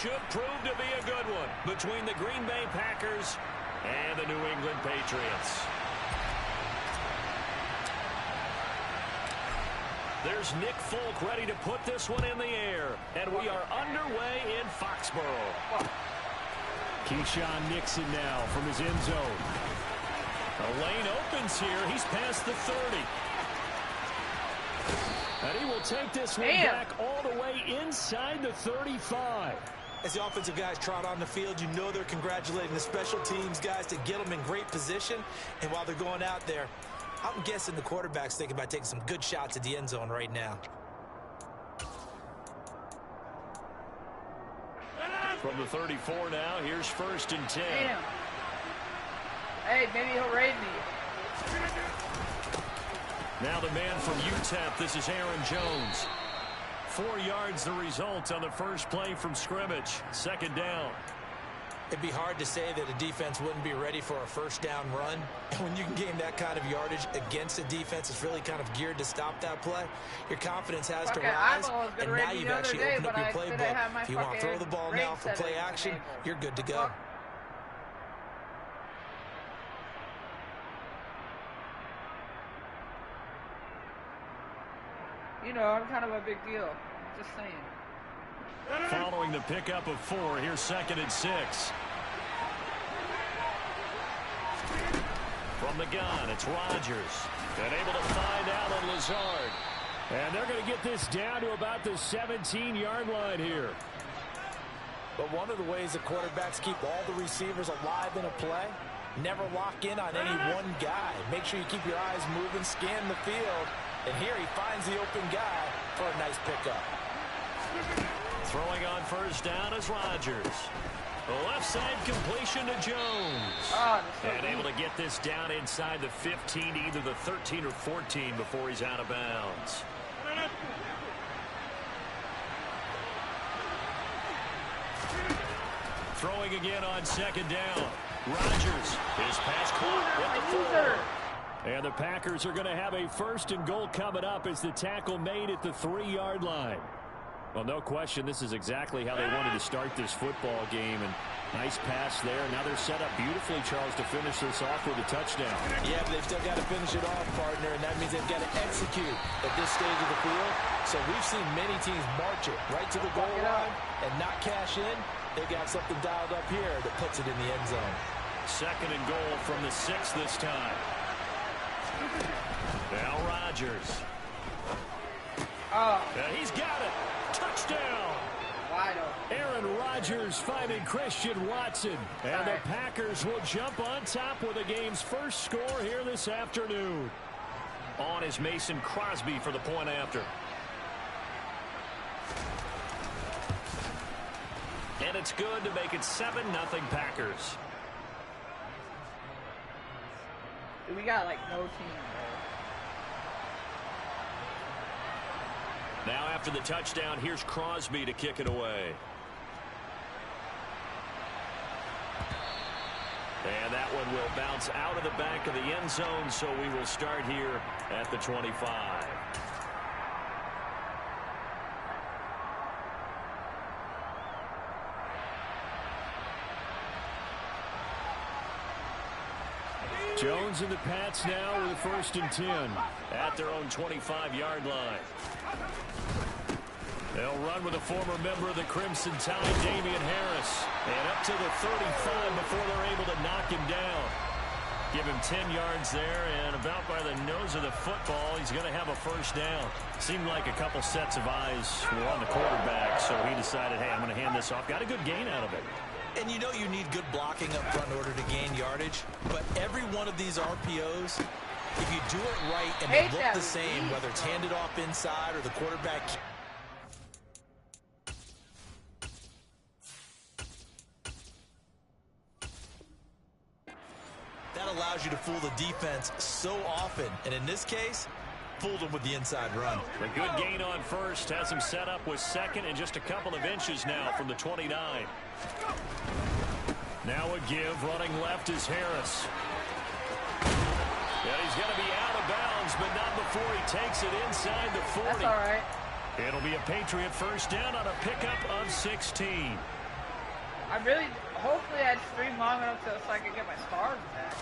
should prove to be a good one between the Green Bay Packers and the New England Patriots. There's Nick Folk ready to put this one in the air. And we are underway in Foxborough. Keyshawn Nixon now from his end zone. The lane opens here. He's past the 30. And he will take this one back all the way inside the 35. As the offensive guys trot on the field, you know they're congratulating the special teams guys to get them in great position. And while they're going out there, I'm guessing the quarterback's thinking about taking some good shots at the end zone right now. From the 34 now, here's 1st and 10. Damn. Hey, maybe he'll raid me. Now the man from UTEP, this is Aaron Jones. 4 yards the result on the first play from scrimmage. 2nd down. It'd be hard to say that a defense wouldn't be ready for a first down run. And when you can gain that kind of yardage against a defense that's really kind of geared to stop that play, your confidence has to rise. And now you've actually opened up your playbook. If you want to throw the ball now for play action, you're good to go. You know, I'm kind of a big deal. Just saying. Following the pickup of 4, here's 2nd and 6. From the gun, it's Rodgers. And able to find Allen Lazard. And they're going to get this down to about the 17-yard line here. But one of the ways the quarterbacks keep all the receivers alive in a play, never lock in on any one guy. Make sure you keep your eyes moving, scan the field. And here he finds the open guy for a nice pickup. Throwing on 1st down is Rodgers. The left side completion to Jones. And able to get this down inside the 15, either the 13 or 14 before he's out of bounds. Throwing again on 2nd down. Rodgers, his pass caught with the 4. And the Packers are going to have a 1st and goal coming up as the tackle made at the 3-yard line. Well, no question, this is exactly how they wanted to start this football game. And nice pass there. Now they're set up beautifully, Charles, to finish this off with a touchdown. Yeah, but they've still got to finish it off, partner, and that means they've got to execute at this stage of the field. So we've seen many teams march it right to the goal line and not cash in. They've got something dialed up here that puts it in the end zone. 2nd and goal from the 6 this time. Now Rodgers. He's got it. Touchdown. Wide open. Aaron Rodgers finding Christian Watson. And the Packers will jump on top with the game's first score here this afternoon. On is Mason Crosby for the point after. And it's good to make it 7-0 Packers. We got like no team, bro. Now after the touchdown, here's Crosby to kick it away. And that one will bounce out of the back of the end zone, so we will start here at the 25. Jones and the Pats now with a 1st and 10 at their own 25-yard line. They'll run with a former member of the Crimson Tide, Damian Harris, and up to the 35 before they're able to knock him down. Give him 10 yards there, and about by the nose of the football, he's going to have a 1st down. Seemed like a couple sets of eyes were on the quarterback, so he decided, hey, I'm going to hand this off. Got a good gain out of it. And you know you need good blocking up front in order to gain yardage. But every one of these RPOs, if you do it right and they look the same, whether it's handed off inside or the quarterback. That allows you to fool the defense so often. And in this case, fooled them with the inside run. A good gain on 1st has him set up with 2nd and just a couple of inches now from the 29. Now a give, running left is Harris. And he's going to be out of bounds, but not before he takes it inside the 40. That's all right. It'll be a Patriot 1st down on a pickup of 16. Hopefully I'd stream long enough so I can get my stars back.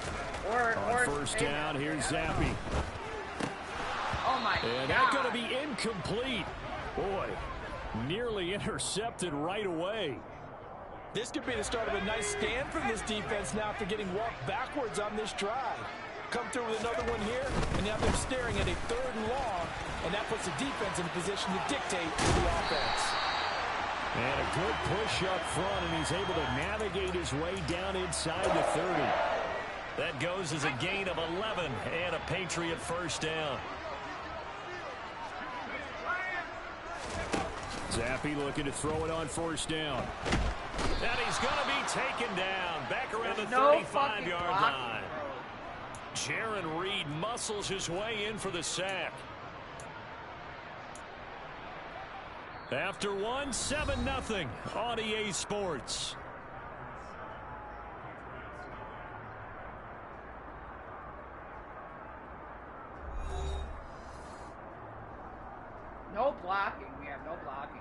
Or first down, here's Zappy. Oh my God. And that's going to be incomplete. Boy, nearly intercepted right away. This could be the start of a nice stand from this defense now after getting walked backwards on this drive. Come through with another one here, and now they're staring at a 3rd and long, and that puts the defense in a position to dictate to the offense. And a good push up front, and he's able to navigate his way down inside the 30. That goes as a gain of 11 and a Patriot first down. Zappy looking to throw it on 1st down. And he's going to be taken down back around the 35-yard line. Jaron Reed muscles his way in for the sack. After 7-0 on EA Sports. No blocking. We have no blocking.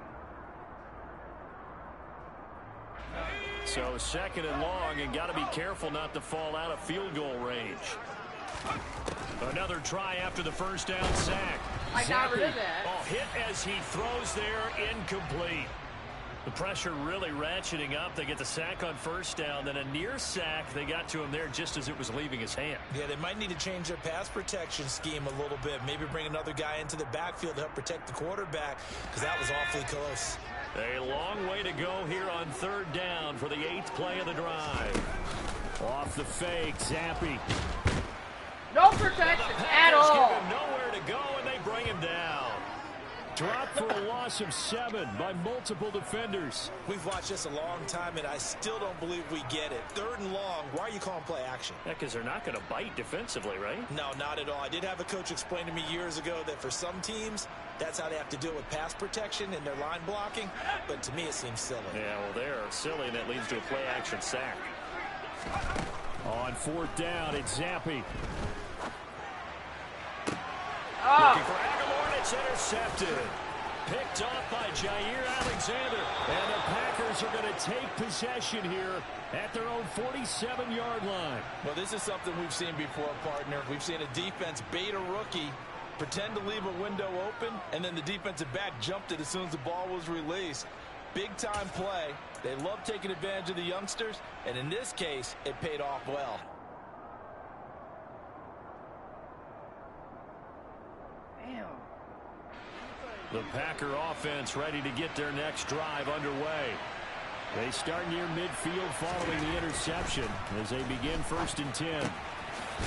So 2nd and long, and got to be careful not to fall out of field goal range. Another try after the first down sack. I got rid of that. Oh, hit as he throws there, incomplete. The pressure really ratcheting up. They get the sack on 1st down, then a near sack. They got to him there just as it was leaving his hand. Yeah, they might need to change their pass protection scheme a little bit. Maybe bring another guy into the backfield to help protect the quarterback, because that was awfully close. A long way to go here on 3rd down for the 8th play of the drive. Off the fake, Zappy. No protection at all. Give him nowhere to go, and they bring him down. Dropped for a loss of 7 by multiple defenders. We've watched this a long time, and I still don't believe we get it. 3rd and long, why are you calling play action? Yeah, because they're not going to bite defensively, right? No, not at all. I did have a coach explain to me years ago that for some teams, that's how they have to deal with pass protection and their line blocking, but to me it seems silly. Yeah, well, they're silly, and it leads to a play action sack. On 4th down, it's Zappy. Looking for Aguilar, and it's intercepted. Picked off by Jair Alexander. And the Packers are going to take possession here at their own 47-yard line. Well, this is something we've seen before, partner. We've seen a defense bait a rookie, pretend to leave a window open, and then the defensive back jumped it as soon as the ball was released. Big-time play. They love taking advantage of the youngsters, and in this case, it paid off well. The Packer offense ready to get their next drive underway. They start near midfield following the interception as they begin 1st and 10.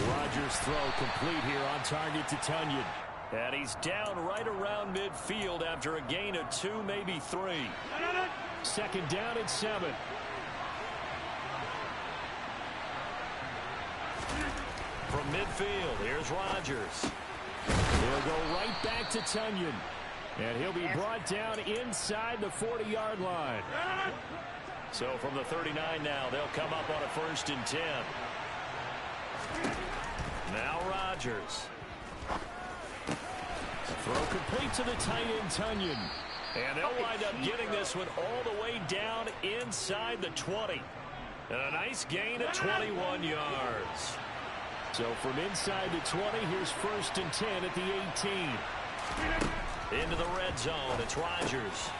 Rodgers' throw complete here on target to Tunyon. And he's down right around midfield after a gain of 2, maybe 3. 2nd down and 7. From midfield, here's Rodgers. He'll go right back to Tunyon. And he'll be brought down inside the 40-yard line. So from the 39 now, they'll come up on a 1st and 10. Now Rodgers. Throw complete to the tight end, Tunyon. And they'll wind up getting this one all the way down inside the 20. And a nice gain of 21 yards. So from inside the 20, here's 1st and 10 at the 18. Into the red zone, it's Rodgers.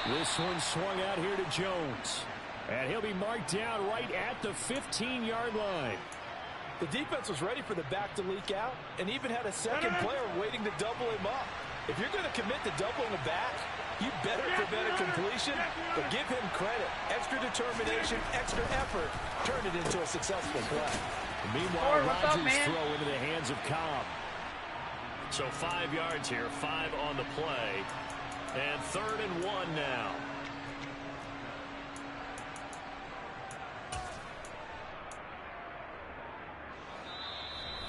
This one swung out here to Jones. And he'll be marked down right at the 15-yard line. The defense was ready for the back to leak out and even had a second player waiting to double him up. If you're going to commit to doubling the back, you better prevent a completion, but give him credit. Extra determination, extra effort, turn it into a successful play. Meanwhile, Rodgers' throw into the hands of Cobb. So 5 yards here, 5 on the play. And 3rd and 1 now.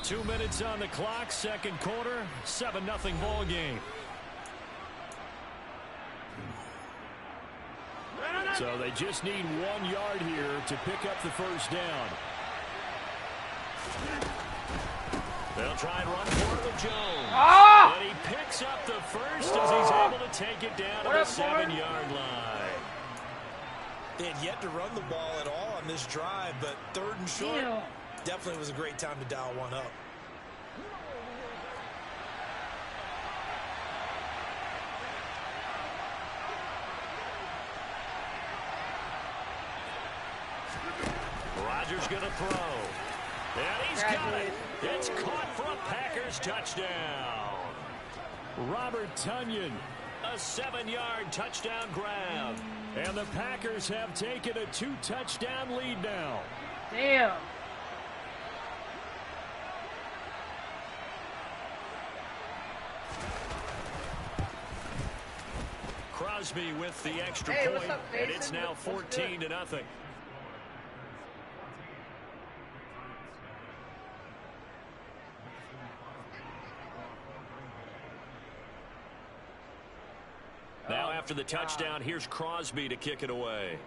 Two minutes on the clock, 2nd quarter, 7-0 ball game. So they just need 1 yard here to pick up the 1st down. They'll try and run for it with Jones. And he picks up the first as he's able to take it down to the 7-yard line. They had yet to run the ball at all on this drive, but 3rd and short definitely was a great time to dial one up. Rodgers going to throw. And he's got it. It's caught for a Packers touchdown. Robert Tonyan. A 7-yard touchdown grab. And the Packers have taken a 2-touchdown lead now. Damn. Crosby with the extra point, up, and it's now 14-0. Now after the touchdown, here's Crosby to kick it away.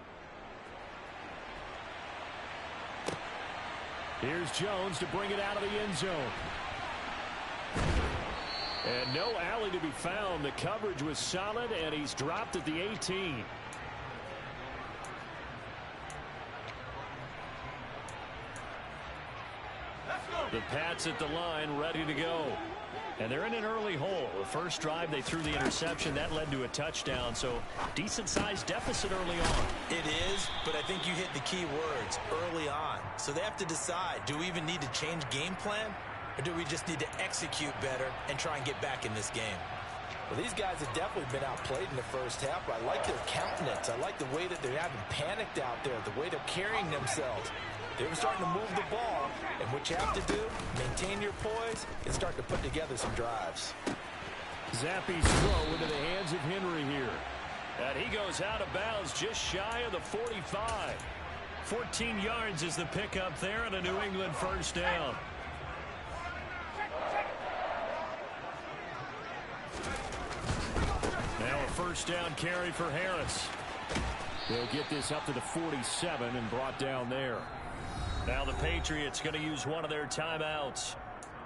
Here's Jones to bring it out of the end zone. And no alley to be found. The coverage was solid, and he's dropped at the 18. The Pats at the line, ready to go. And they're in an early hole. The first drive, they threw the interception. That led to a touchdown, so decent-sized deficit early on. It is, but I think you hit the key words, early on. So they have to decide, do we even need to change game plan, or do we just need to execute better and try and get back in this game? Well, these guys have definitely been outplayed in the first half, but I like their countenance. I like the way that they haven't panicked out there, the way they're carrying themselves. They were starting to move the ball, and what you have to do, maintain your poise and start to put together some drives. Zappy's throw into the hands of Henry here. And he goes out of bounds just shy of the 45. 14 yards is the pickup there, and a New England first down. Now a first down carry for Harris. They'll get this up to the 47 and brought down there. Now the Patriots going to use one of their timeouts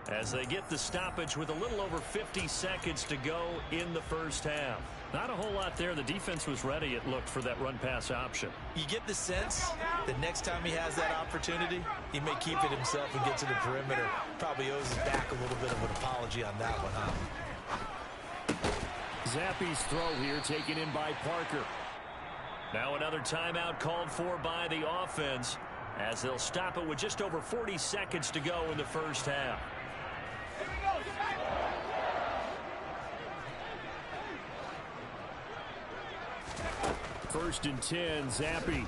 as they get the stoppage with a little over 50 seconds to go in the first half. Not a whole lot there. The defense was ready, it looked, for that run-pass option. You get the sense that next time he has that opportunity, he may keep it himself and get to the perimeter. Probably owes his back a little bit of an apology on that one, huh? Zappy's throw here taken in by Parker. Now another timeout called for by the offense, as they'll stop it with just over 40 seconds to go in the first half. First and 10, Zappy.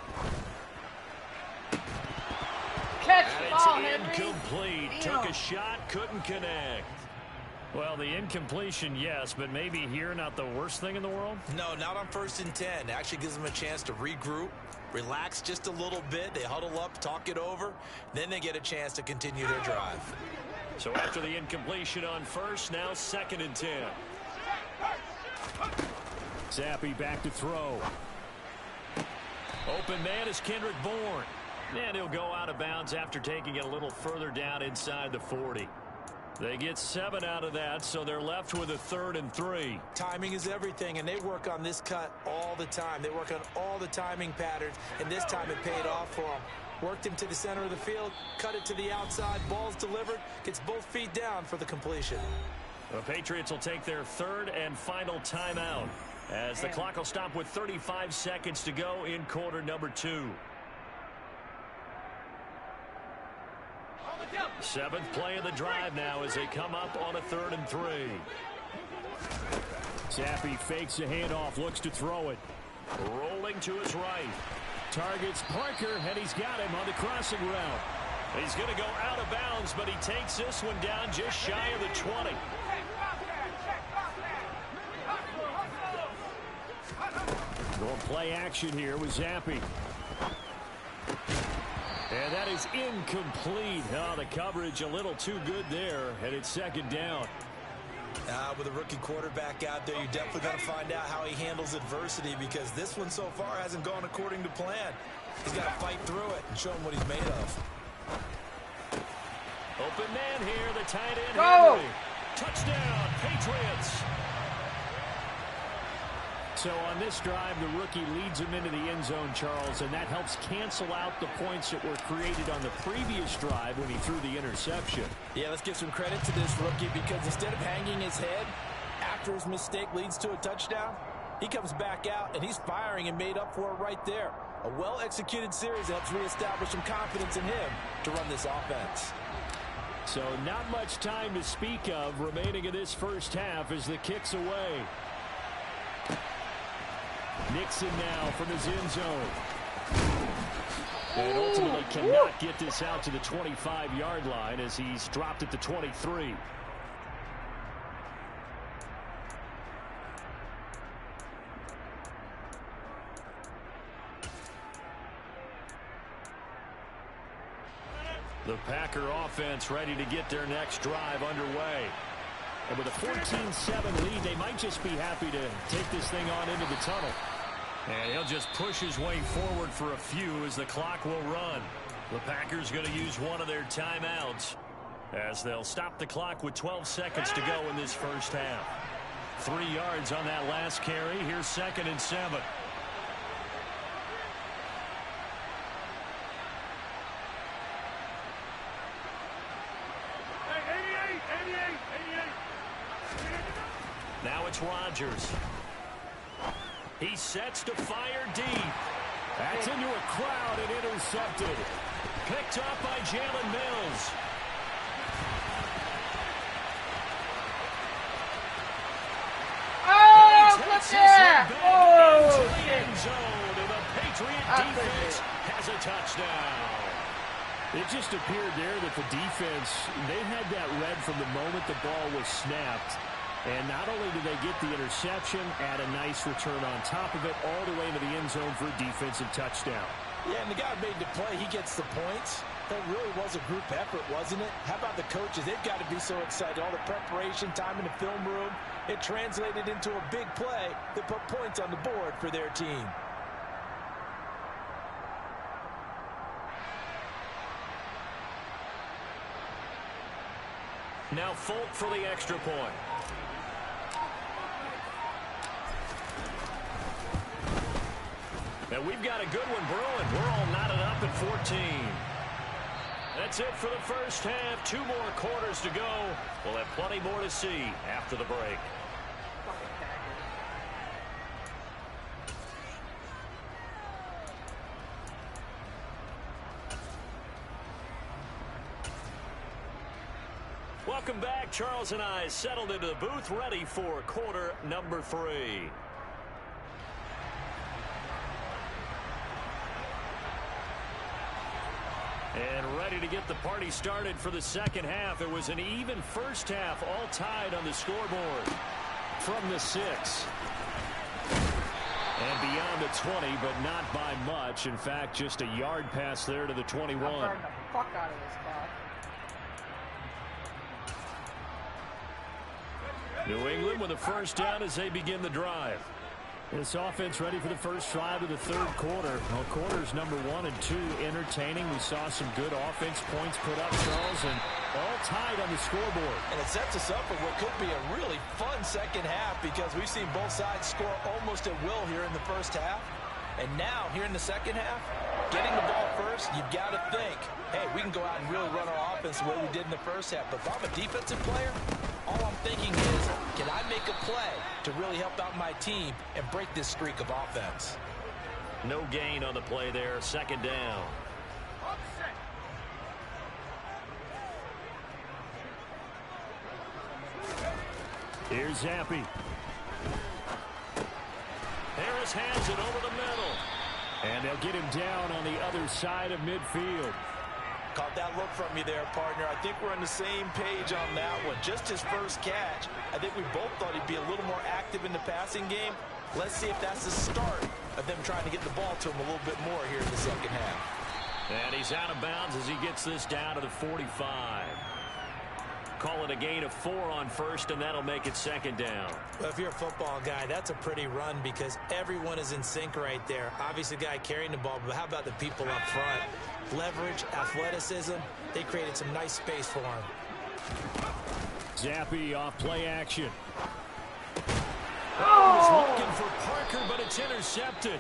Catch And the it's ball, Henry. incomplete. Took a shot, couldn't connect. Well, the incompletion, yes, but maybe here not the worst thing in the world? No, not on 1st and 10. It actually gives them a chance to regroup, relax just a little bit. They huddle up, talk it over. Then they get a chance to continue their drive. So after the incompletion on first, now 2nd and 10. Zappy back to throw. Open man is Kendrick Bourne. And he'll go out of bounds after taking it a little further down inside the 40. They get 7 out of that, so they're left with a 3rd and 3. Timing is everything, and they work on this cut all the time. They work on all the timing patterns, and this time it paid off for them. Worked him to the center of the field, cut it to the outside, ball's delivered, gets both feet down for the completion. The Patriots will take their 3rd and final timeout, as the clock will stop with 35 seconds to go in quarter number 2. 7th play of the drive now as they come up on a 3rd and 3. Zappy fakes a handoff, looks to throw it. Rolling to his right. Targets Parker, and he's got him on the crossing route. He's going to go out of bounds, but he takes this one down just shy of the 20. Going play action here with Zappy. And that is incomplete. Oh, the coverage a little too good there, and it's 2nd down. With a rookie quarterback out there, you're definitely going to find out how he handles adversity, because this one so far hasn't gone according to plan. He's got to fight through it and show him what he's made of. Open man here, the tight end. Go! Henry. Touchdown, Patriots. So on this drive, the rookie leads him into the end zone, Charles, and that helps cancel out the points that were created on the previous drive when he threw the interception. Yeah, let's give some credit to this rookie because instead of hanging his head after his mistake leads to a touchdown, he comes back out and he's firing and made up for it right there. A well-executed series helps reestablish some confidence in him to run this offense. So not much time to speak of remaining in this first half as the kick's away. Nixon now from his end zone. And ultimately cannot get this out to the 25-yard line as he's dropped at the 23. The Packer offense ready to get their next drive underway. And with a 14-7 lead, they might just be happy to take this thing on into the tunnel. And he'll just push his way forward for a few as the clock will run. The Packers going to use one of their timeouts as they'll stop the clock with 12 seconds to go in this first half. 3 yards on that last carry. Here's 2nd and 7. Now it's Rodgers. He sets to fire deep. That's into a crowd and intercepted. Picked up by Jalen Mills. Oh, flip that! Oh, End zone, and the Patriot defense has a touchdown. It just appeared there that the defense, they had that read from the moment the ball was snapped. And not only did they get the interception, add a nice return on top of it, all the way into the end zone for a defensive touchdown. Yeah, and the guy made the play. He gets the points. That really was a group effort, wasn't it? How about the coaches? They've got to be so excited. All the preparation, time in the film room, it translated into a big play that put points on the board for their team. Now Folk for the extra point. And we've got a good one brewing. We're all knotted up at 14. That's it for the first half. 2 more quarters to go. We'll have plenty more to see after the break. Welcome back. Charles and I settled into the booth, ready for quarter number 3. And ready to get the party started for the second half. It was an even first half, all tied on the scoreboard. From the 6. And beyond the 20, but not by much. In fact, just a yard pass there to the 21. I'm burning the fuck out of this clock. New England with a first down as they begin the drive. This offense ready for the first drive of the third quarter. Well, quarters number 1 and 2 entertaining. We saw some good offense points put up, Charles, and all tied on the scoreboard. And it sets us up for what could be a really fun second half because we've seen both sides score almost at will here in the first half. And now, here in the second half, getting the ball first, you've got to think, hey, we can go out and really run our offense the way we did in the first half. But if I'm a defensive player, all I'm thinking is, can I make a play to really help out my team and break this streak of offense? No gain on the play there. Second down. Here's Zappy. Harris hands it over the middle. And they'll get him down on the other side of midfield. Caught that look from you there, partner. I think we're on the same page on that one. Just his first catch. I think we both thought he'd be a little more active in the passing game. Let's see if that's the start of them trying to get the ball to him a little bit more here in the second half. And he's out of bounds as he gets this down to the 45. Call it a gain of 4 on first, and that'll make it second down. Well, if you're a football guy, that's a pretty run because everyone is in sync right there. Obviously, the guy carrying the ball, but how about the people up front? Leverage, athleticism, they created some nice space for him. Zappy off play action. Was looking for Parker, but it's intercepted.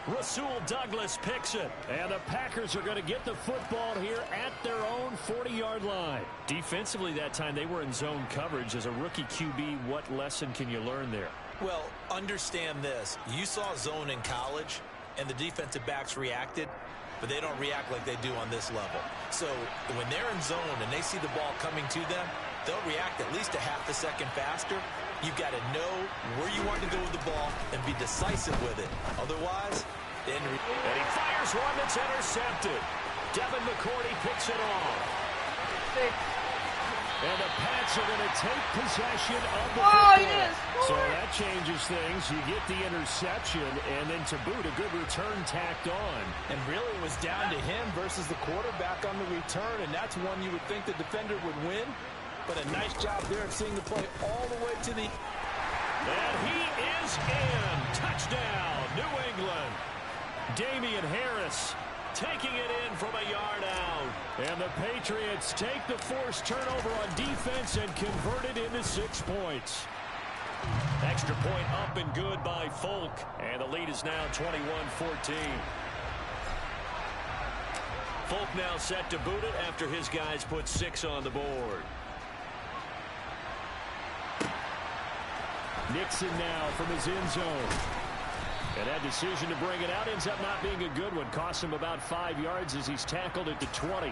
Rasul Douglas picks it. And the Packers are going to get the football here at their own 40-yard line. Defensively that time, they were in zone coverage. As a rookie QB, what lesson can you learn there? Well, understand this. You saw zone in college, and the defensive backs reacted, but they don't react like they do on this level. So when they're in zone and they see the ball coming to them, they'll react at least a half a second faster. You've got to know where you want to go with the ball and be decisive with it. Otherwise, then... And he fires one that's intercepted. Devin McCourty picks it off. And the Pats are going to take possession of the football. So that changes things. You get the interception, and then to boot, a good return tacked on. And really it was down to him versus the quarterback on the return, and that's one you would think the defender would win. But a nice job there of seeing the play all the way to the... And he is in. Touchdown, New England. Damian Harris taking it in from a yard out. And the Patriots take the forced turnover on defense and convert it into 6 points. Extra point up and good by Folk. And the lead is now 21-14. Folk now set to boot it after his guys put 6 on the board. Nixon now from his end zone. And that decision to bring it out ends up not being a good one. Costs him about 5 yards as he's tackled at the 20.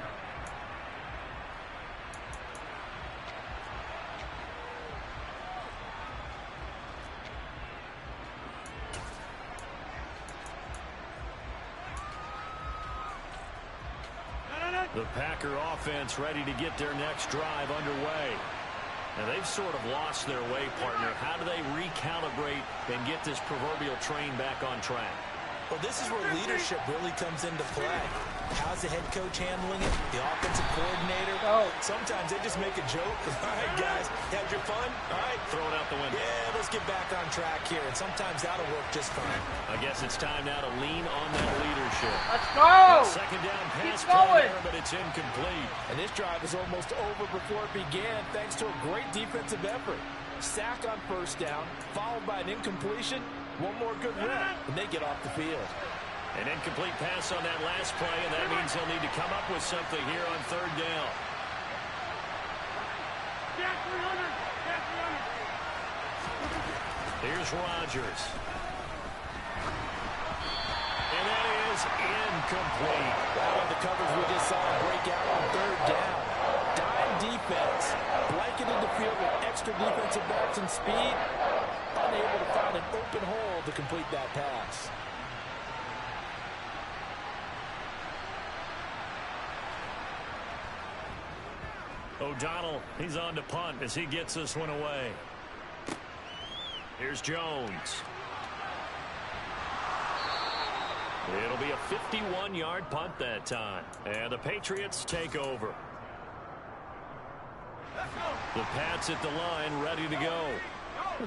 The Packer offense ready to get their next drive underway. Now, they've sort of lost their way, partner. How do they recalibrate and get this proverbial train back on track? Well, this is where leadership really comes into play. How's the head coach handling it? The offensive coordinator? Sometimes they just make a joke. All right, guys, had your fun? All right. Throw it out the window. Yeah, let's get back on track here. And sometimes that'll work just fine. I guess it's time now to lean on that leadership. Let's go! Second down pass going there, but it's incomplete. And this drive is almost over before it began thanks to a great defensive effort. Sack on first down, followed by an incompletion. One more good run, and they get off the field. An incomplete pass on that last play, and that means they'll need to come up with something here on third down. Here's Rodgers. And that is incomplete. Wow, the coverage we just saw break out on third down. Dime defense, blanketed the field with extra defensive backs and speed, unable to find an open hole to complete that pass. O'Donnell, he's on to punt as he gets this one away. Here's Jones. It'll be a 51-yard punt that time. And the Patriots take over. The Pats at the line, ready to go.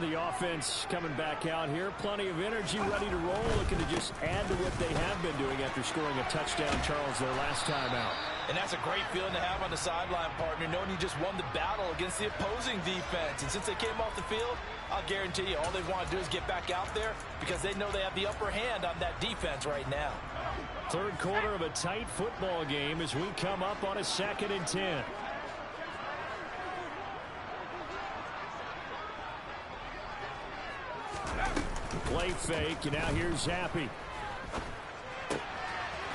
The offense coming back out here. Plenty of energy, ready to roll. Looking to just add to what they have been doing after scoring a touchdown, Charles, their last time out. And that's a great feeling to have on the sideline, partner, knowing you just won the battle against the opposing defense. And since they came off the field, I'll guarantee you all they want to do is get back out there because they know they have the upper hand on that defense right now. Third quarter of a tight football game as we come up on a 2nd and 10. Play fake, and now here's Zappi.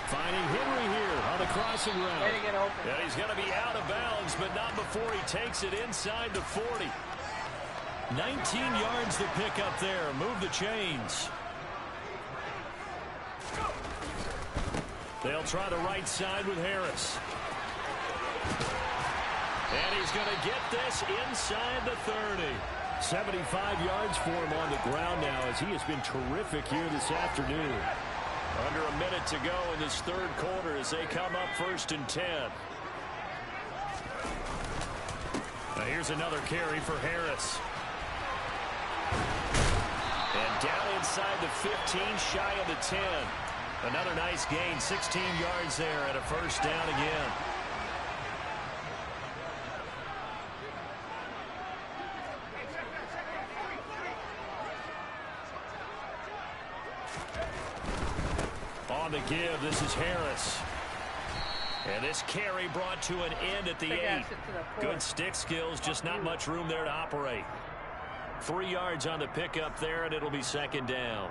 Finding Henry here on the crossing route. Way to get open. Yeah, he's going to be out of bounds, but not before he takes it inside the 40. 19 yards to pick up there. Move the chains. They'll try the right side with Harris. And he's going to get this inside the 30. 75 yards for him on the ground now as he has been terrific here this afternoon. Under a minute to go in this third quarter as they come up 1st and 10. Now here's another carry for Harris. And down inside the 15, shy of the 10. Another nice gain, 16 yards there and a first down again. on the give. This is Harris. And this carry brought to an end at the 8. Good stick skills, just not much room there to operate. 3 yards on the pickup there, and it'll be second down.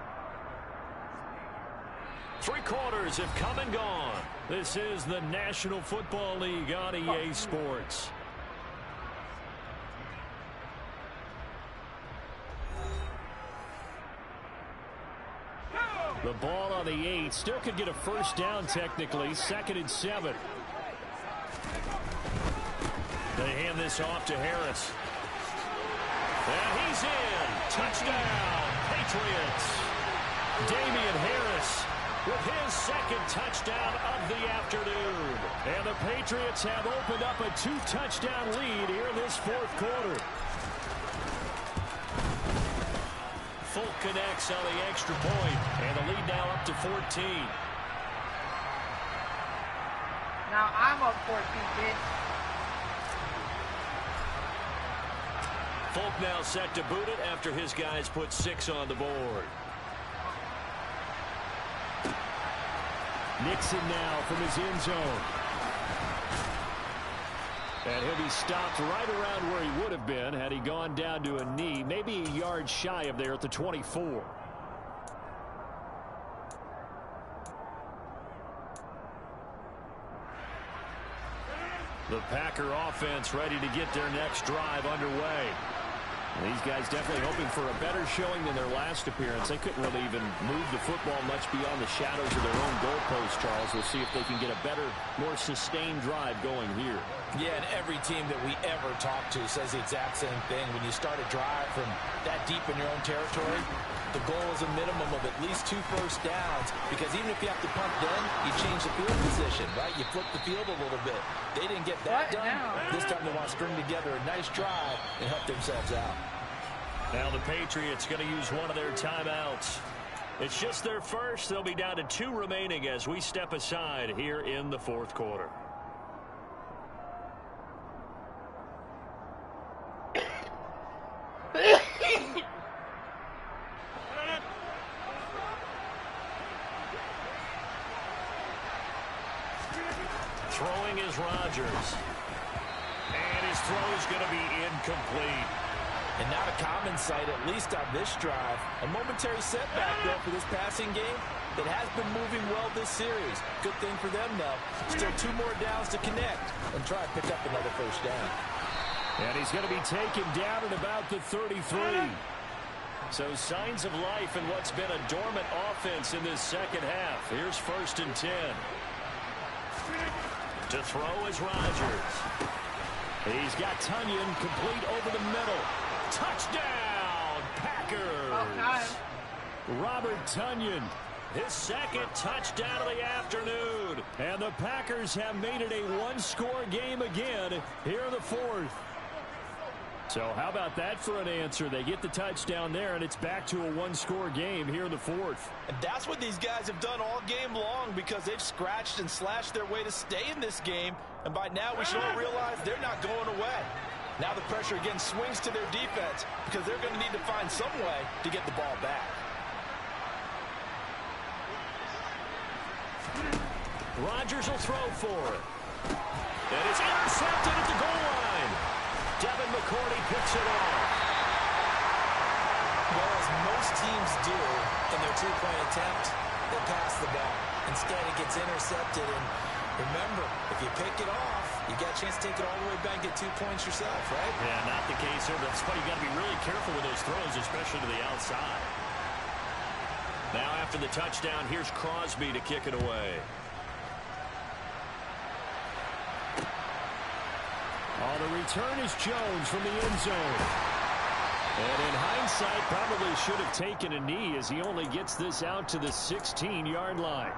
3 quarters have come and gone. This is the National Football League on EA Sports. The ball on the 8. Still could get a first down technically. 2nd and 7. They hand this off to Harris. And he's in. Touchdown, Patriots. Damian Harris with his 2nd touchdown of the afternoon. And the Patriots have opened up a 2-touchdown lead here in this 4th quarter. Folk connects on the extra point, and the lead now up to 14. Now I'm up 14, bitch. Folk now set to boot it after his guys put 6 on the board. Nixon now from his end zone. And he'll be stopped right around where he would have been had he gone down to a knee, maybe a yard shy of there at the 24. The Packer offense ready to get their next drive underway. These guys definitely hoping for a better showing than their last appearance. They couldn't really even move the football much beyond the shadows of their own goalpost, Charles. We'll see if they can get a better, more sustained drive going here. Yeah, and every team that we ever talk to says the exact same thing. When you start a drive from that deep in your own territory, the goal is a minimum of at least 2 first downs, because even if you have to punt then, you change the field position, right? You flip the field a little bit. They didn't get that done. This time they want to string together a nice drive and help themselves out. Now the Patriots going to use one of their timeouts. It's just their first. They'll be down to 2 remaining as we step aside here in the 4th quarter. Throwing is Rodgers. And his throw is going to be incomplete. And not a common sight, at least on this drive. A momentary setback, though, for this passing game that has been moving well this series. Good thing for them, though. Still 2 more downs to connect and try to pick up another first down. And he's going to be taken down at about the 33. So signs of life in what's been a dormant offense in this second half. Here's 1st and 10. To throw is Rodgers. He's got Tunyon complete over the middle. Touchdown, Packers. Robert Tunyon, his 2nd touchdown of the afternoon. And the Packers have made it a 1-score game again here in the 4th. So how about that for an answer? They get the touchdown there, and it's back to a 1-score game here in the 4th. And that's what these guys have done all game long, because they've scratched and slashed their way to stay in this game. And by now we should all realize they're not going away. Now the pressure again swings to their defense, because they're going to need to find some way to get the ball back. Rodgers will throw for it. And it's intercepted at the goal line. Devin McCourty picks it off. Well, as most teams do in their 2-point attempt, they pass the ball. Instead, it gets intercepted. And remember, if you pick it off, you got a chance to take it all the way back and get 2 points yourself, right? Yeah, not the case here. That's why you got to be really careful with those throws, especially to the outside. Now, after the touchdown, here's Crosby to kick it away. The return is Jones from the end zone. And in hindsight, probably should have taken a knee as he only gets this out to the 16-yard line.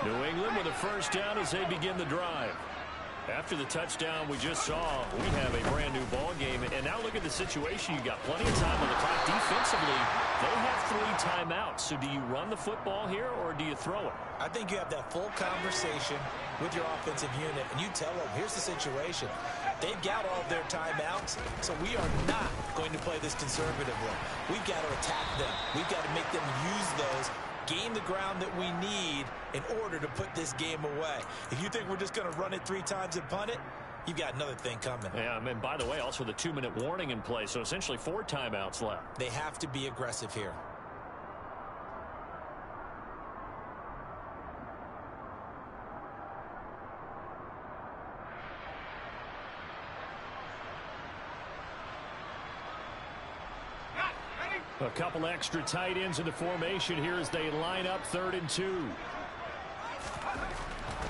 New England with a first down as they begin the drive. After the touchdown we just saw, we have a brand new ball game. And now look at the situation. You got plenty of time on the clock. Defensively, they have 3 timeouts. So do you run the football here or do you throw it? I think you have that full conversation with your offensive unit, and you tell them, here's the situation. They've got all of their timeouts, so we are not going to play this conservatively. We've got to attack them. We've got to make them use those, gain the ground that we need in order to put this game away. If you think we're just going to run it 3 times and punt it, you've got another thing coming. Yeah, and by the way, also the 2-minute warning in play, so essentially 4 timeouts left. They have to be aggressive here. A couple extra tight ends in the formation here as they line up 3rd and 2.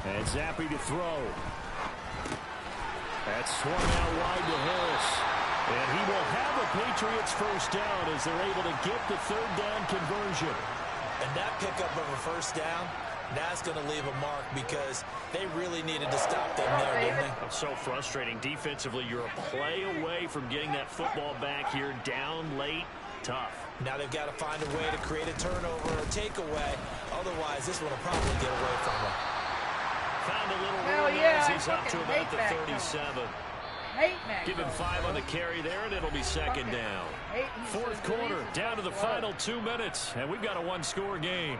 And Zappi to throw. That's swung out wide to Harris. And he will have a Patriots first down as they're able to get the 3rd down conversion. And that pickup of a first down, that's going to leave a mark because they really needed to stop them there, didn't they? It's so frustrating. Defensively, you're a play away from getting that football back here down late. Tough. Now they've got to find a way to create a turnover or takeaway. Otherwise, this one will probably get away from them. Found a little room as he's up to about the 37. Give him 5 on the carry there, and it'll be 2nd down. 4th quarter, down to the final 2 minutes, and we've got a 1-score game.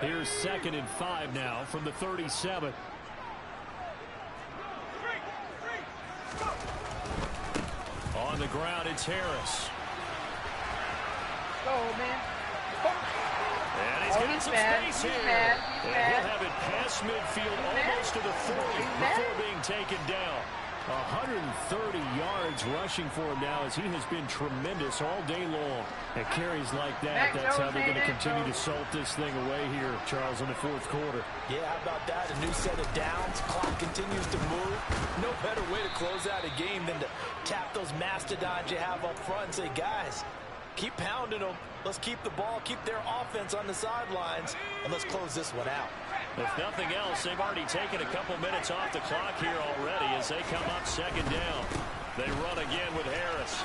Here's 2nd and 5 now from the 37. On the ground, it's Harris. Go, man. And he's got some space here. And he'll have it past midfield almost to the 40 before being taken down. 130 yards rushing for him now as he has been tremendous all day long. At carries like that, that's how they're going to continue to salt this thing away here, Charles, in the 4th quarter. Yeah, how about that? A new set of downs. Clock continues to move. No better way to close out a game than to tap those mastodons you have up front and say, guys, keep pounding them. Let's keep the ball, keep their offense on the sidelines, and let's close this one out. If nothing else, they've already taken a couple minutes off the clock here already as they come up 2nd down. They run again with Harris.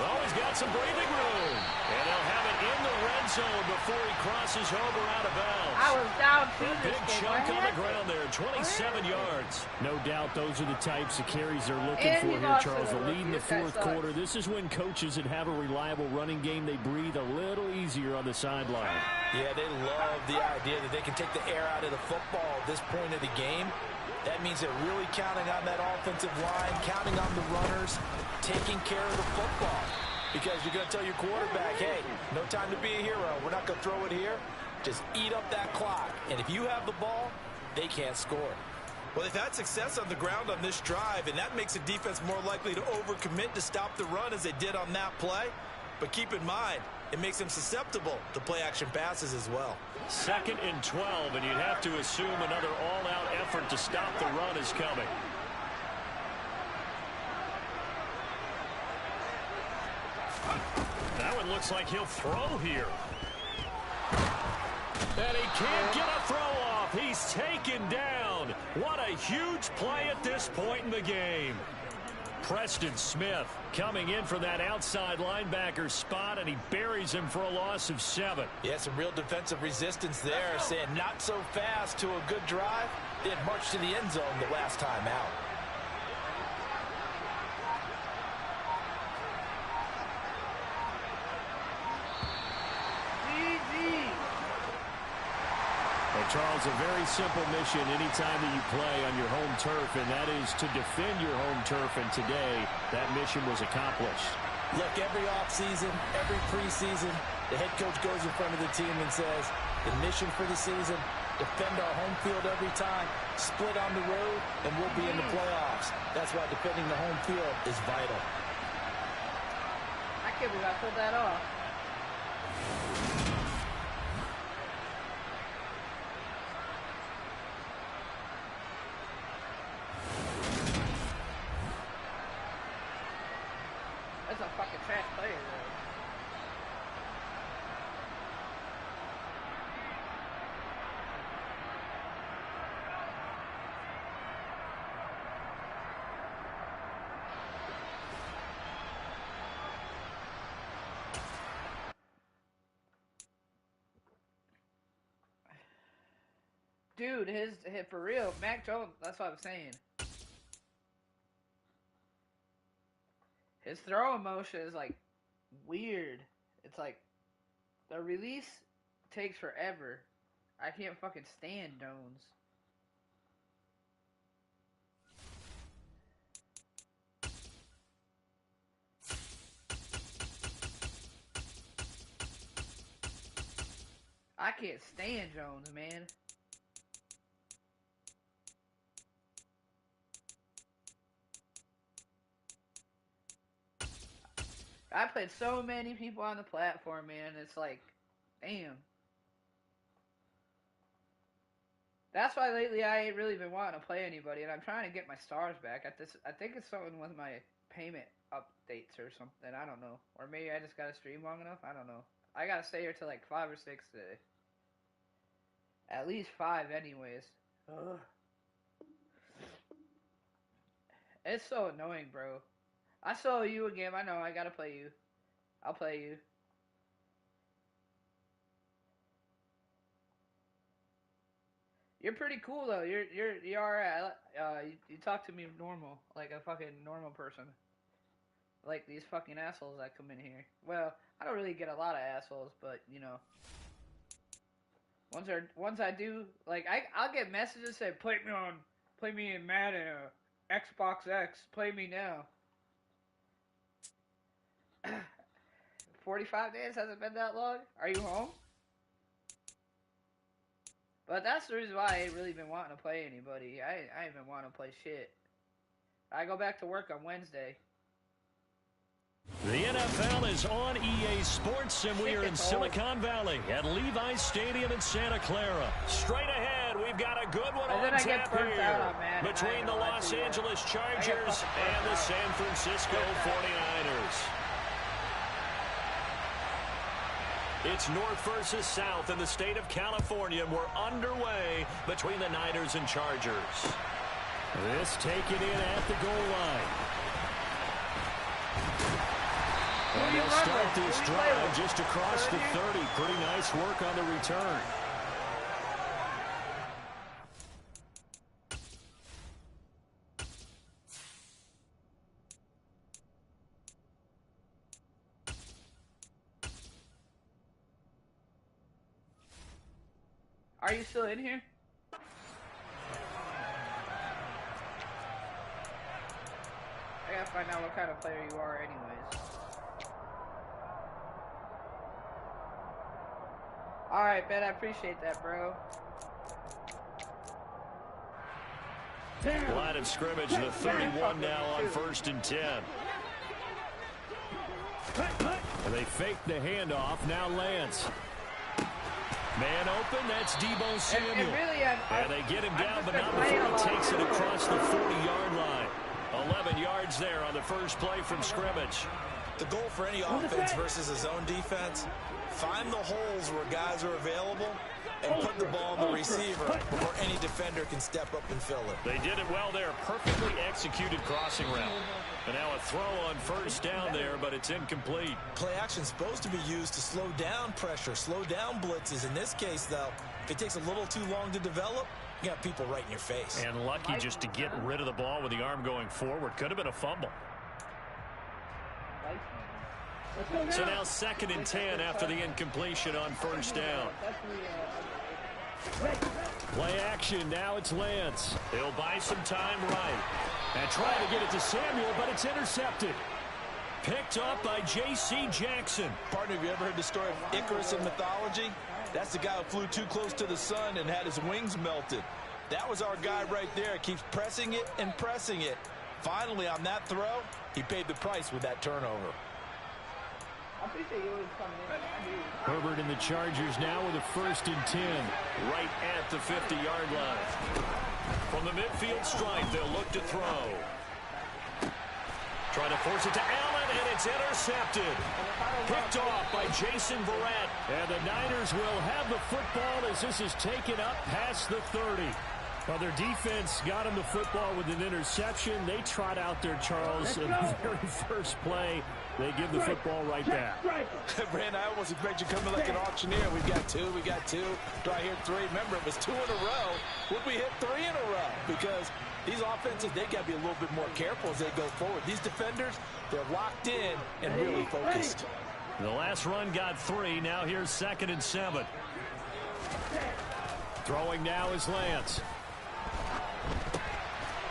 Oh, he's got some breathing room. And he'll have it in the red zone before he crosses over out of bounds. I was down 2 A big chunk on the ground there, 27 yards. No doubt those are the types of carries they're looking for here, Charles. The lead in the 4th quarter. This is when coaches that have a reliable running game, they breathe a little easier on the sideline. Yeah, they love the idea that they can take the air out of the football at this point of the game. That means they're really counting on that offensive line, counting on the runners, taking care of the football. Because you're going to tell your quarterback, hey, no time to be a hero. We're not going to throw it here. Just eat up that clock. And if you have the ball, they can't score. Well, they've had success on the ground on this drive, and that makes the defense more likely to overcommit to stop the run as they did on that play. But keep in mind, it makes them susceptible to play-action passes as well. 2nd and 12, and you'd have to assume another all-out effort to stop the run is coming. That one looks like he'll throw here. And he can't get a throw off. He's taken down. What a huge play at this point in the game. Preston Smith coming in from that outside linebacker spot, and he buries him for a loss of 7. Yeah, some real defensive resistance there, saying not so fast to a good drive. They had marched to the end zone the last time out. Charles, a very simple mission anytime that you play on your home turf, and that is to defend your home turf, and today that mission was accomplished. Look, every offseason, every preseason, the head coach goes in front of the team and says, the mission for the season, defend our home field every time, split on the road, and we'll be in the playoffs. That's why defending the home field is vital. I can't believe I pulled that off. That's a fucking trash player, though. dude, his for real, Mac Jones, that's what I'm saying. His throwing motion is like weird. It's like the release takes forever. I can't fucking stand Jones. I can't stand Jones, man. I played so many people on the platform, man. It's like, damn. That's why lately I ain't really been wanting to play anybody, and I'm trying to get my stars back. I think it's something with my payment updates or something. I don't know. Or maybe I just gotta stream long enough. I don't know. I gotta stay here till like 5 or 6 today. At least 5 anyways. Ugh. It's so annoying, bro. I saw you again. I know. I gotta play you. I'll play you. You're pretty cool though. You're alright. You talk to me normal, like a fucking normal person. Like these fucking assholes that come in here. Well, I don't really get a lot of assholes, but you know. Once I do, like I'll get messages say play me in Madden, Xbox X, play me now. 45 days hasn't been that long. Are you home? But that's the reason why I ain't really been wanting to play anybody. I ain't been wanting to play shit. I go back to work on Wednesday. The NFL is on EA Sports, and we are in Silicon Valley at Levi's Stadium in Santa Clara. Straight ahead, we've got a good one on tap here between the Los Angeles Chargers and the San Francisco 49ers. It's north versus south in the state of California. We're underway between the Niners and Chargers. This taken in at the goal line. And they'll start this drive just across the 30. Pretty nice work on the return. Are you still in here? I gotta find out what kind of player you are anyways. Alright, Ben, I appreciate that, bro. Line of scrimmage, the 31 now on 1st and 10. And they fake the handoff, now Lance. Man open, that's Deebo Samuel. And they get him down, but not before he takes it across the 40-yard line. 11 yards there on the first play from scrimmage. The goal for any offense versus a zone defense, find the holes where guys are available and put the ball on the receiver before any defender can step up and fill it. They did it well there. Perfectly executed crossing route. And now a throw on first down there, but it's incomplete. Play action's supposed to be used to slow down pressure, slow down blitzes. In this case, though, if it takes a little too long to develop, you got people right in your face. And lucky just to get rid of the ball with the arm going forward. Could have been a fumble. So now 2nd and 10 after the incompletion on first down. Play action, now it's Lance. They'll buy some time right. And try to get it to Samuel, but it's intercepted. Picked up by J.C. Jackson. Partner, have you ever heard the story of Icarus in mythology? That's the guy who flew too close to the sun and had his wings melted. That was our guy right there. Keeps pressing it and pressing it. Finally, on that throw, he paid the price with that turnover. Herbert and the Chargers now with a 1st and 10. Right at the 50-yard line. From the midfield stripe, they'll look to throw. Trying to force it to Allen, and it's intercepted. Picked off by Jason Verrett. And the Niners will have the football as this is taken up past the 30. Well, their defense got him the football with an interception. They trot out there, Charles, in the very first play. They give the football right back. Brandon, I almost expect you coming like an auctioneer. We've got two. Do I hear three? Remember, it was 2 in a row. Would we hit 3 in a row? Because these offenses, they got to be a little bit more careful as they go forward. These defenders, they're locked in and really focused. The last run got 3. Now here's 2nd and 7. Throwing now is Lance.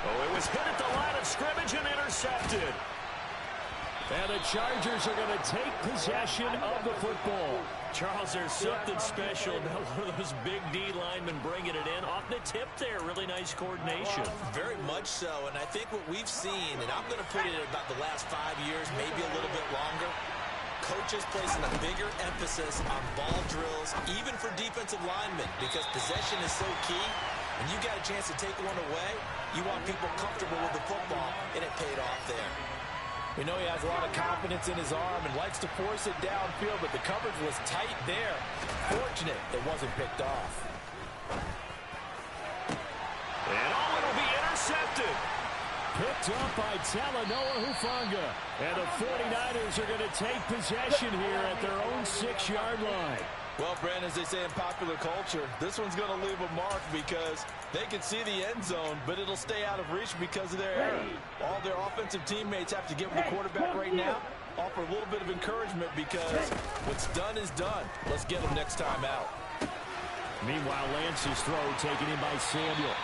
Oh, it was hit at the line of scrimmage and intercepted. And the Chargers are going to take possession of the football. Charles, there's something special about one of those big D linemen bringing it in. Off the tip there, really nice coordination. Very much so, and I think what we've seen, and I'm going to put it at about the last 5 years, maybe a little bit longer, coaches placing a bigger emphasis on ball drills, even for defensive linemen, because possession is so key. When you got a chance to take one away, you want people comfortable with the football, and it paid off there. We know he has a lot of confidence in his arm and likes to force it downfield, but the coverage was tight there. Fortunate it wasn't picked off. And it'll be intercepted. Picked up by Talanoa Hufanga. And the 49ers are going to take possession here at their own 6-yard line. Well, Brandon, as they say in popular culture, this one's going to leave a mark because they can see the end zone, but it'll stay out of reach because of their error. All their offensive teammates have to give the quarterback right now, offer a little bit of encouragement because what's done is done. Let's get them next time out. Meanwhile, Lance's throw taken in by Samuel.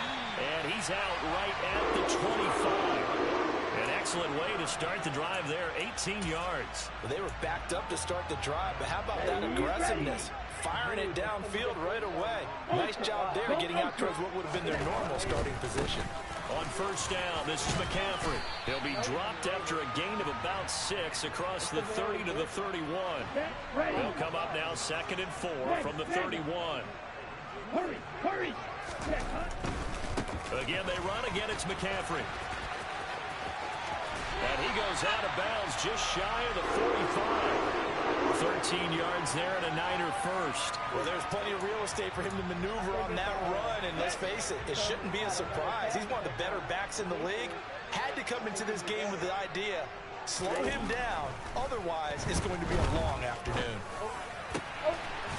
And he's out right at the 25. An excellent way to start the drive there, 18 yards. Well, they were backed up to start the drive, but how about that aggressiveness? Firing it downfield right away. Nice job there getting out towards what would have been their normal starting position. On first down, this is McCaffrey. He'll be dropped after a gain of about 6 across the 30 to the 31. They'll come up now 2nd and 4 from the 31. Hurry! Again, they run. Again, it's McCaffrey. And he goes out of bounds just shy of the 45. 13 yards there and a Niner first. Well, there's plenty of real estate for him to maneuver on that run, and let's face it, it shouldn't be a surprise. He's one of the better backs in the league. Had to come into this game with the idea, slow him down, otherwise it's going to be a long afternoon.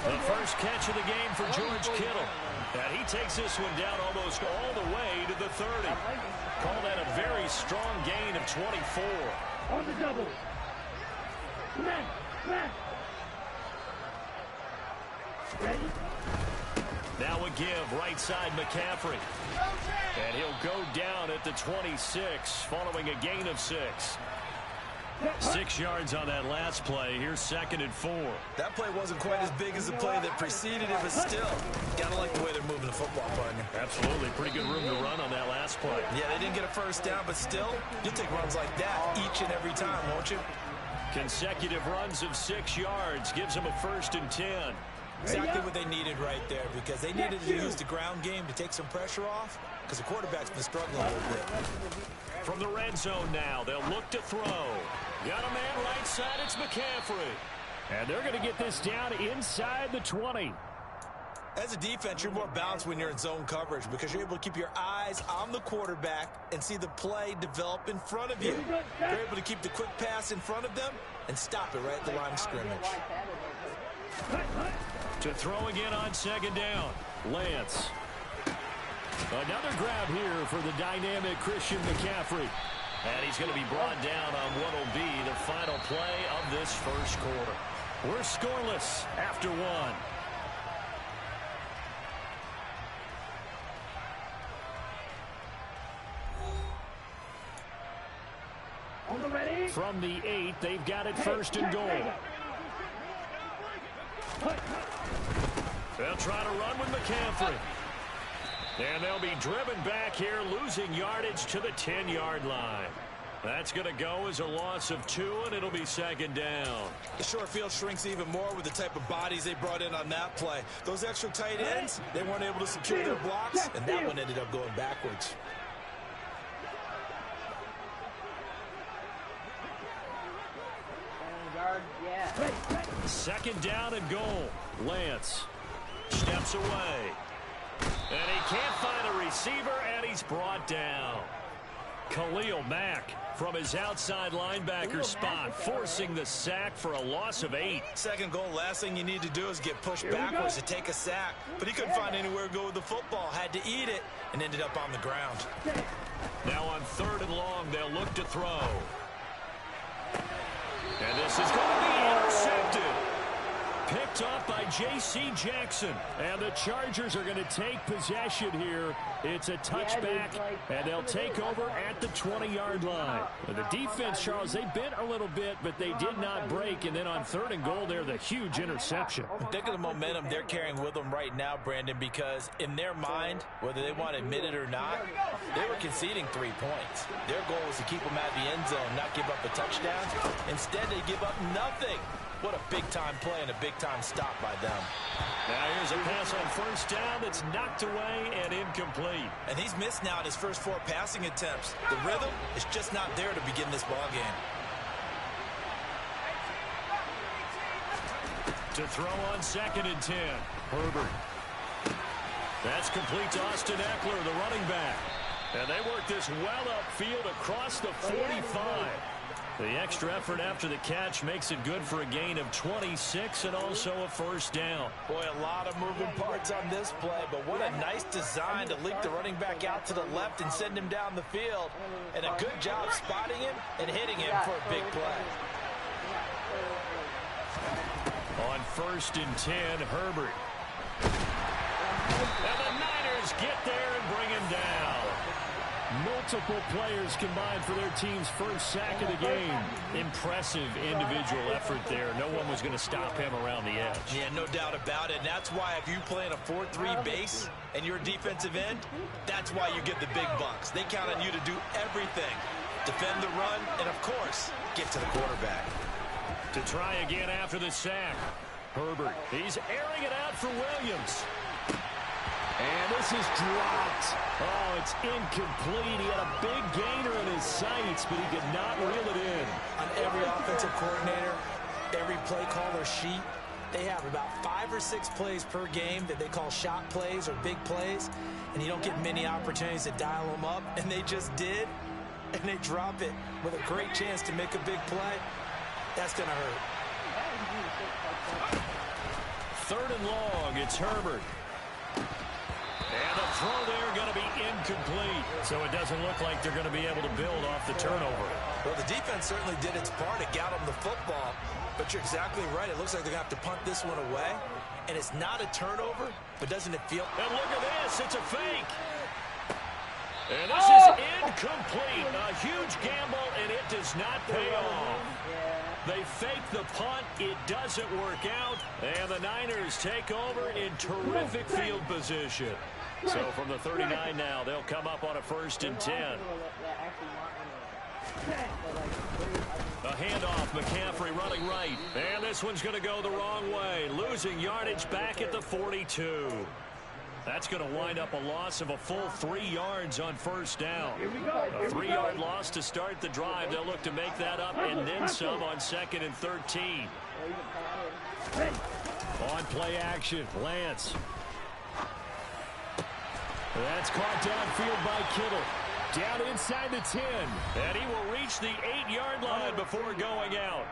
The first catch of the game for George Kittle. And he takes this one down almost all the way to the 30. Call that a very strong gain of 24. On the double. Smash. Ready? Now a give, right side McCaffrey. And he'll go down at the 26, following a gain of 6. 6 yards on that last play. Here's 2nd and 4. That play wasn't quite as big as the play that preceded it, but still, gotta like the way they're moving the football, partner. Absolutely. Pretty good room to run on that last play. Yeah, they didn't get a first down, but still, you'll take runs like that each and every time, won't you? Consecutive runs of 6 yards gives them a 1st and 10. Exactly what they needed right there, because they needed to use the ground game to take some pressure off, because the quarterback's been struggling a little bit. From the red zone now, they'll look to throw. Got a man right side, it's McCaffrey. And they're going to get this down inside the 20. As a defense, you're more balanced when you're in zone coverage because you're able to keep your eyes on the quarterback and see the play develop in front of you. You're able to keep the quick pass in front of them and stop it right at the line of scrimmage. To throw again on 2nd down, Lance. Another grab here for the dynamic Christian McCaffrey. And he's going to be brought down on what will be the final play of this first quarter. We're scoreless after 1. From the 8, they've got it 1st and goal. They'll try to run with McCaffrey. And they'll be driven back here, losing yardage to the 10-yard line. That's going to go as a loss of 2, and it'll be 2nd down. The short field shrinks even more with the type of bodies they brought in on that play. Those extra tight ends, they weren't able to secure their blocks, and that one ended up going backwards. Yeah. 2nd down and goal. Lance steps away. And he can't find a receiver, and he's brought down. Khalil Mack from his outside linebacker spot, forcing the sack for a loss of 8. Second goal, last thing you need to do is get pushed backwards to take a sack. But he couldn't find anywhere to go with the football, had to eat it, and ended up on the ground. Now on 3rd and long, they'll look to throw. And this is going to be intercepted. Picked off by J.C. Jackson. And the Chargers are going to take possession here. It's a touchback, and they'll take over at the 20-yard line. The defense, Charles, they bent a little bit, but they did not break. And then on 3rd and goal, they're the huge interception. Think of the momentum they're carrying with them right now, Brandon, because in their mind, whether they want to admit it or not, they were conceding 3 points. Their goal was to keep them at the end zone, not give up a touchdown. Instead, they give up nothing. What a big-time play and a big-time stop by them. Now here's a pass on 1st down that's knocked away and incomplete. And he's missed now in his first 4 passing attempts. The rhythm is just not there to begin this ball game. To throw on 2nd and 10. Herbert. That's complete to Austin Eckler, the running back. And they work this well upfield across the 45. The extra effort after the catch makes it good for a gain of 26 and also a 1st down. Boy, a lot of moving parts on this play, but what a nice design to leak the running back out to the left and send him down the field. And a good job spotting him and hitting him for a big play. On 1st and 10, Herbert. And the Niners get there and bring him down. Multiple players combined for their team's first sack of the game. Impressive individual effort there. No one was going to stop him around the edge. Yeah, no doubt about it. And that's why if you play in a 4-3 base and you're a defensive end, that's why you get the big bucks. They count on you to do everything. Defend the run and, of course, get to the quarterback. To try again after the sack. Herbert, he's airing it out for Williams. And this is dropped. Oh, it's incomplete. He had a big gainer in his sights, but he could not reel it in. On every offensive coordinator, every play caller sheet, they have about 5 or 6 plays per game that they call shot plays or big plays, and you don't get many opportunities to dial them up, and they just did, and they drop it with a great chance to make a big play. That's going to hurt. 3rd and long, it's Herbert. And the throw there going to be incomplete. So it doesn't look like they're going to be able to build off the turnover. Well, the defense certainly did its part. It got them the football. But you're exactly right. It looks like they're going to have to punt this one away. And it's not a turnover, but doesn't it feel... And look at this. It's a fake. And this is incomplete. A huge gamble, and it does not pay off. They fake the punt. It doesn't work out. And the Niners take over in terrific field position. So from the 39 now, they'll come up on a 1st and 10. A handoff, McCaffrey running right. And this one's going to go the wrong way. Losing yardage back at the 42. That's going to wind up a loss of a full 3 yards on 1st down. A 3-yard loss to start the drive. They'll look to make that up and then some on 2nd and 13. On play action, Lance. That's caught downfield by Kittle. Down inside the 10. And he will reach the 8-yard line before going out.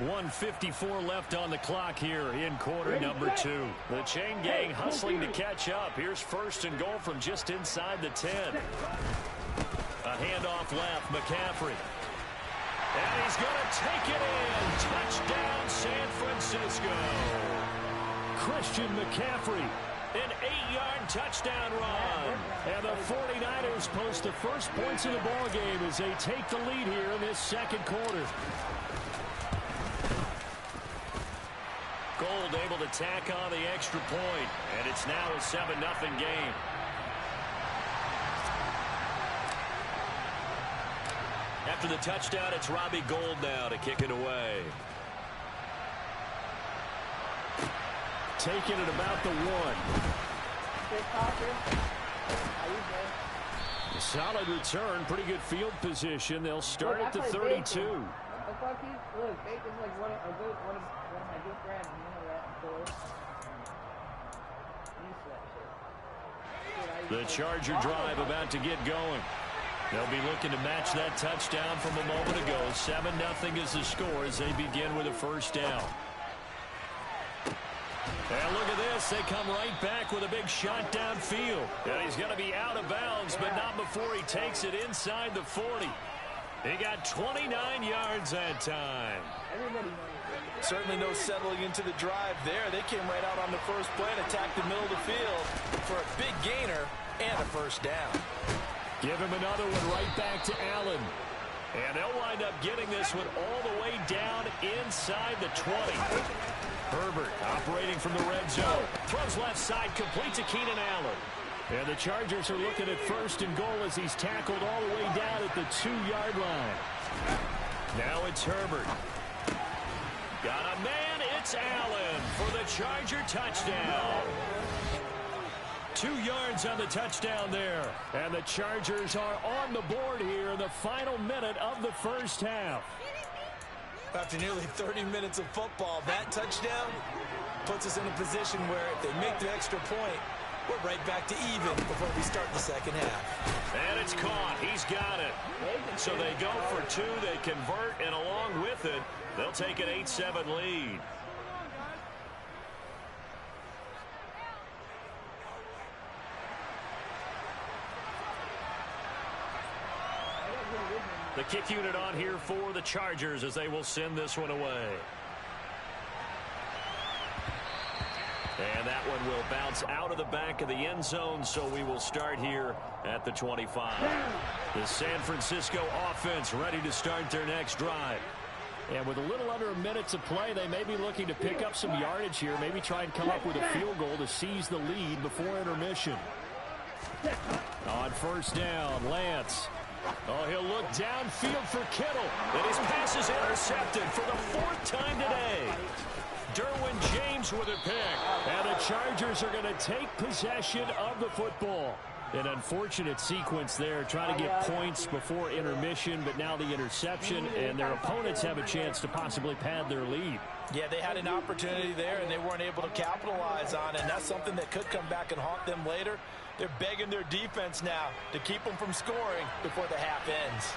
1:54 left on the clock here in quarter number 2. The chain gang hustling to catch up. Here's 1st and goal from just inside the 10. A handoff left, McCaffrey. And he's going to take it in. Touchdown, San Francisco. Christian McCaffrey. An 8-yard touchdown run. And the 49ers post the first points of the ball game as they take the lead here in this 2nd quarter. Gold able to tack on the extra point, and it's now a 7-0 game. After the touchdown, it's Robbie Gould now to kick it away. Taking it about the 1. A solid return, pretty good field position. They'll start at the 32. Look, Bacon's like one of my good friends. You know that, of course. The Charger drive about to get going. They'll be looking to match that touchdown from a moment ago. 7-0 is the score as they begin with a first down. And look at this. They come right back with a big shot downfield. And he's going to be out of bounds, but not before he takes it inside the 40. He got 29 yards that time. Certainly no settling into the drive there. They came right out on the first play and attacked the middle of the field for a big gainer and a first down. Give him another one right back to Allen. And they'll wind up getting this one all the way down inside the 20. Herbert operating from the red zone. Throws left side, complete to Keenan Allen. And the Chargers are looking at first and goal as he's tackled all the way down at the 2-yard line. Now it's Herbert. Got a man, it's Allen for the Charger touchdown. 2 yards on the touchdown there. And the Chargers are on the board here in the final minute of the first half. After nearly 30 minutes of football, that touchdown puts us in a position where if they make the extra point, we're right back to even before we start the second half. And it's caught. He's got it. So they go for 2. They convert, and along with it, they'll take an 8-7 lead. The kick unit on here for the Chargers as they will send this one away. And that one will bounce out of the back of the end zone, so we will start here at the 25. The San Francisco offense ready to start their next drive. And with a little under a minute to play, they may be looking to pick up some yardage here, maybe try and come up with a field goal to seize the lead before intermission. On first down, Lance. Oh, he'll look downfield for Kittle. And his pass is intercepted for the 4th time today. Derwin James with a pick. And the Chargers are going to take possession of the football. An unfortunate sequence there, trying to get points before intermission, but now the interception, and their opponents have a chance to possibly pad their lead. Yeah, they had an opportunity there, and they weren't able to capitalize on it, and that's something that could come back and haunt them later. They're begging their defense now to keep them from scoring before the half ends.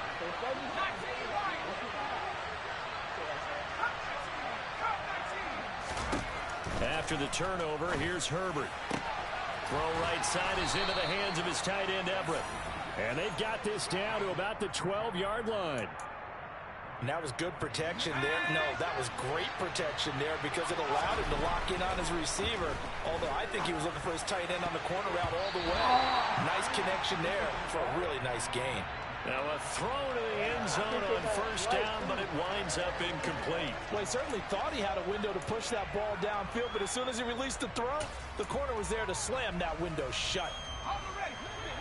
After the turnover, here's Herbert. Throw right side is into the hands of his tight end, Everett. And they've got this down to about the 12-yard line. And that was good protection there. No, that was great protection there because it allowed him to lock in on his receiver. Although I think he was looking for his tight end on the corner route all the way. Nice connection there for a really nice gain. Now a throw to the end zone on first down, but it winds up incomplete. Well, he certainly thought he had a window to push that ball downfield, but as soon as he released the throw, the corner was there to slam that window shut.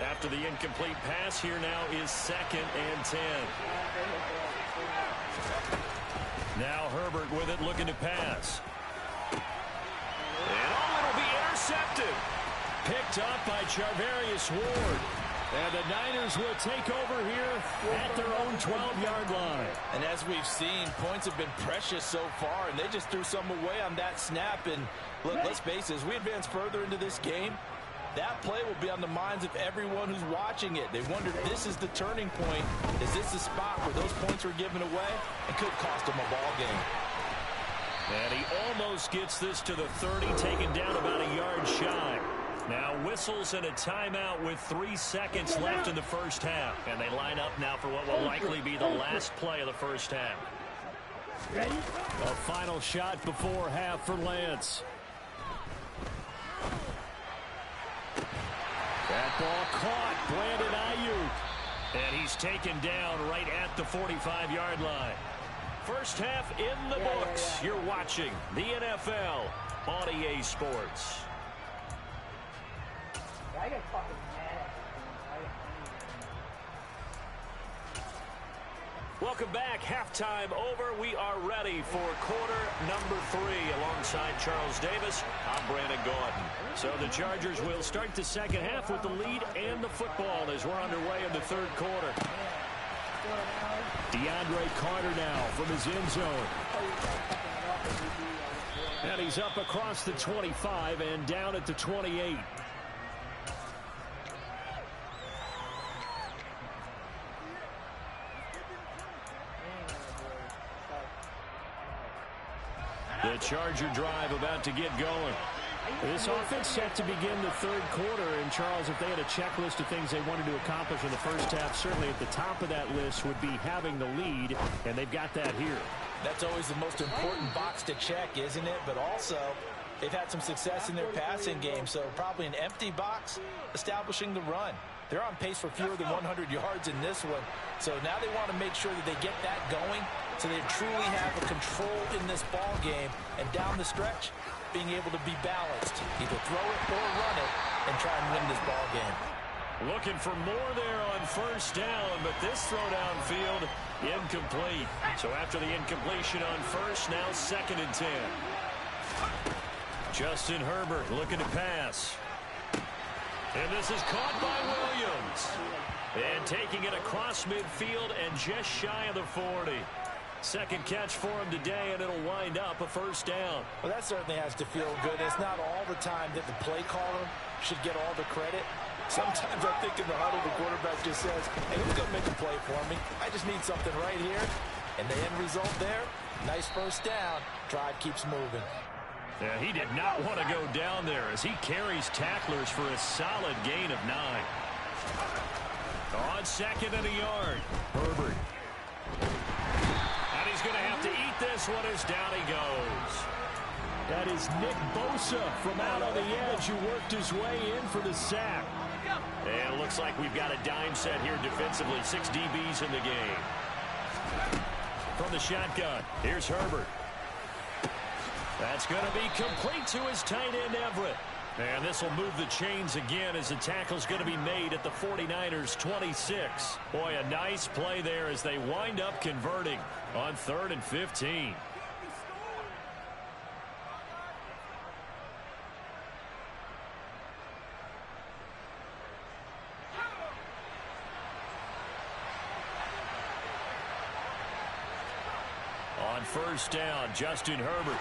After the incomplete pass, here now is 2nd and 10. Now Herbert with it, looking to pass. And it'll be intercepted. Picked up by Charvarius Ward. And the Niners will take over here at their own 12-yard line. And as we've seen, points have been precious so far, and they just threw some away on that snap. And look, let's face it, as we advance further into this game, that play will be on the minds of everyone who's watching it. They wonder if this is the turning point. Is this the spot where those points were given away? It could cost them a ball game. And he almost gets this to the 30, taken down about a yard shy. Now whistles and a timeout with 3 seconds left in the first half. And they line up now for what will likely be the last play of the first half. A final shot before half for Lance. That ball caught. Brandon Ayuk. And he's taken down right at the 45-yard line. First half in the books. You're watching the NFL on EA Sports. I get fucking mad. Welcome back. Halftime over. We are ready for quarter number 3. Alongside Charles Davis, I'm Brandon Gordon. So the Chargers will start the second half with the lead and the football as we're underway in the third quarter. DeAndre Carter now from his end zone. And he's up across the 25 and down at the 28. The Charger drive about to get going. This offense set to begin the third quarter. And, Charles, if they had a checklist of things they wanted to accomplish in the first half, certainly at the top of that list would be having the lead, and they've got that here. That's always the most important box to check, isn't it? But also, they've had some success in their passing game, so probably an empty box establishing the run. They're on pace for fewer than 100 yards in this one, so now they want to make sure that they get that going so they truly have a control in this ball game, and down the stretch, being able to be balanced, either throw it or run it, and try and win this ball game. Looking for more there on first down, but this throw downfield incomplete. So after the incompletion on first, now 2nd and 10. Justin Herbert looking to pass. And this is caught by Williams. And taking it across midfield and just shy of the 40. Second catch for him today, and it'll wind up a first down. Well, that certainly has to feel good. It's not all the time that the play caller should get all the credit. Sometimes I think in the huddle, the quarterback just says, hey, who's going to make a play for me? I just need something right here. And the end result there, nice first down. Drive keeps moving. Yeah, he did not want to go down there as he carries tacklers for a solid gain of 9. On 2nd and a yard, Herbert. And he's going to have to eat this one as down he goes. That is Nick Bosa from out on the edge who worked his way in for the sack. And it looks like we've got a dime set here defensively. 6 DBs in the game. From the shotgun, here's Herbert. That's going to be complete to his tight end, Everett. And this will move the chains again as the tackle's going to be made at the 49ers 26. Boy, a nice play there as they wind up converting on 3rd and 15. On first down, Justin Herbert.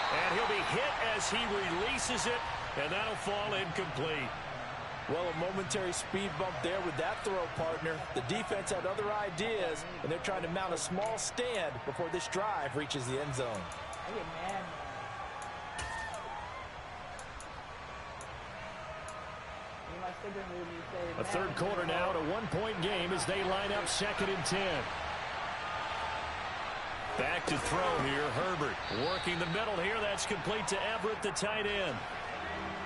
And he'll be hit as he releases it, and that'll fall incomplete. Well, a momentary speed bump there with that throw, partner. The defense had other ideas, and they're trying to mount a small stand before this drive reaches the end zone. I get mad. A third quarter now, to 1-point game as they line up 2nd and 10. Back to throw here, Herbert. Working the middle here, that's complete to Everett, the tight end.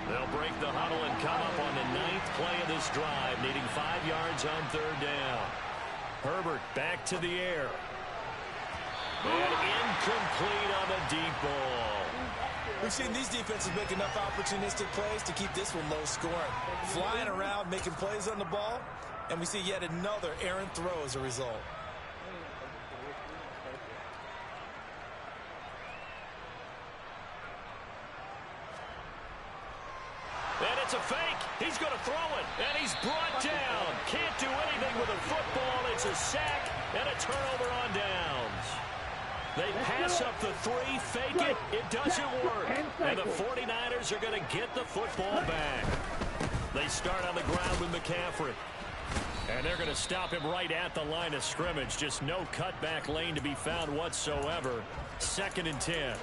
They'll break the huddle and come up on the 9th play of this drive, needing 5 yards on 3rd down. Herbert back to the air. And incomplete on the deep ball. We've seen these defenses make enough opportunistic plays to keep this one low scoring. Flying around, making plays on the ball, and we see yet another errant throw as a result. And it's a fake. He's going to throw it, and he's brought down. Can't do anything with a football. It's a sack and a turnover on downs. They pass up the 3, fake it. It doesn't work. And the 49ers are going to get the football back. They start on the ground with McCaffrey. And they're going to stop him right at the line of scrimmage. Just no cutback lane to be found whatsoever. 2nd and 10.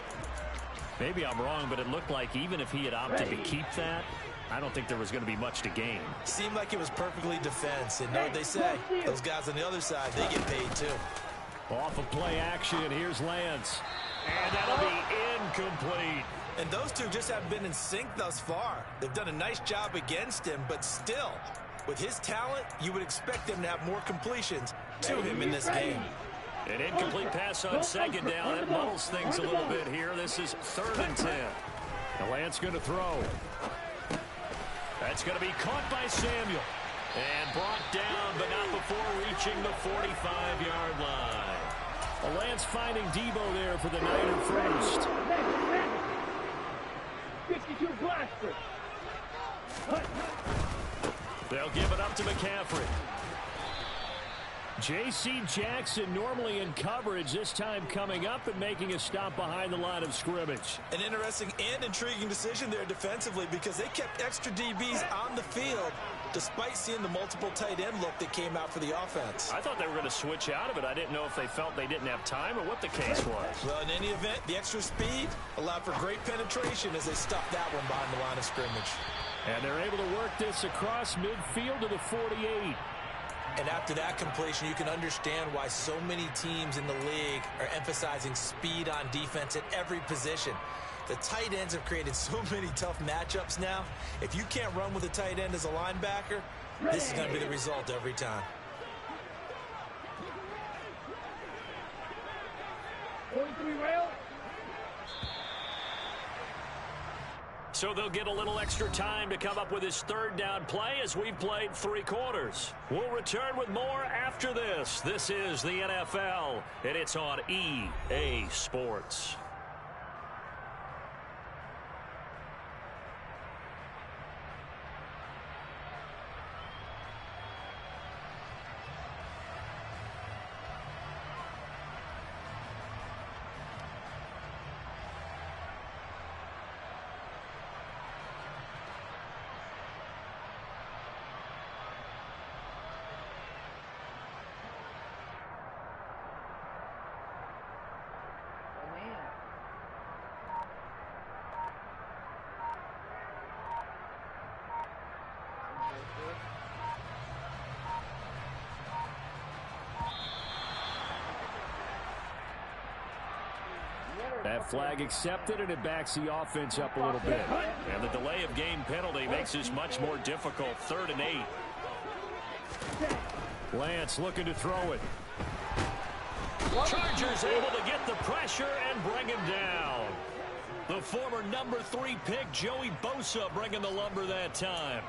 Maybe I'm wrong, but it looked like even if he had opted to keep that, I don't think there was going to be much to gain. Seemed like it was perfectly defense. And know what they say? Those guys on the other side, they get paid too. Off of play action, here's Lance. And that'll be incomplete. And those two just haven't been in sync thus far. They've done a nice job against him, but still, with his talent, you would expect them to have more completions to him in this game. An incomplete pass on 2nd down. That muddles things a little bit here. This is 3rd and 10. And Lance going to throw. That's going to be caught by Samuel. And brought down, but not before reaching the 45-yard line. Lance finding Debo there for the Niner first. 52 blaster. They'll give it up to McCaffrey. J.C. Jackson normally in coverage, this time coming up and making a stop behind the line of scrimmage. An interesting and intriguing decision there defensively because they kept extra DBs on the field despite seeing the multiple tight end look that came out for the offense. I thought they were going to switch out of it. I didn't know if they felt they didn't have time or what the case was. Well, in any event, the extra speed allowed for great penetration as they stopped that one behind the line of scrimmage. And they're able to work this across midfield to the 48. And after that completion, you can understand why so many teams in the league are emphasizing speed on defense at every position. The tight ends have created so many tough matchups now. If you can't run with a tight end as a linebacker, this is going to be the result every time. 43 rail. So they'll get a little extra time to come up with his third down play as we've played 3 quarters. We'll return with more after this. This is the NFL, and it's on EA Sports. That flag accepted, and it backs the offense up a little bit. And the delay of game penalty makes this much more difficult. 3rd and 8. Lance looking to throw it. Chargers able to get the pressure and bring him down. The former number 3 pick, Joey Bosa, bringing the lumber that time.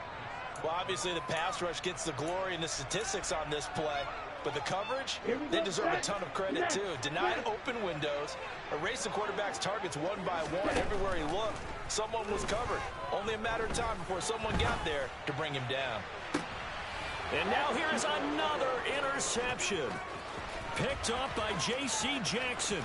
Well, obviously the pass rush gets the glory and the statistics on this play. But the coverage, they deserve a ton of credit, too. Denied open windows, erased the quarterback's targets one by one. Everywhere he looked, someone was covered. Only a matter of time before someone got there to bring him down. And now here's another interception. Picked up by J.C. Jackson.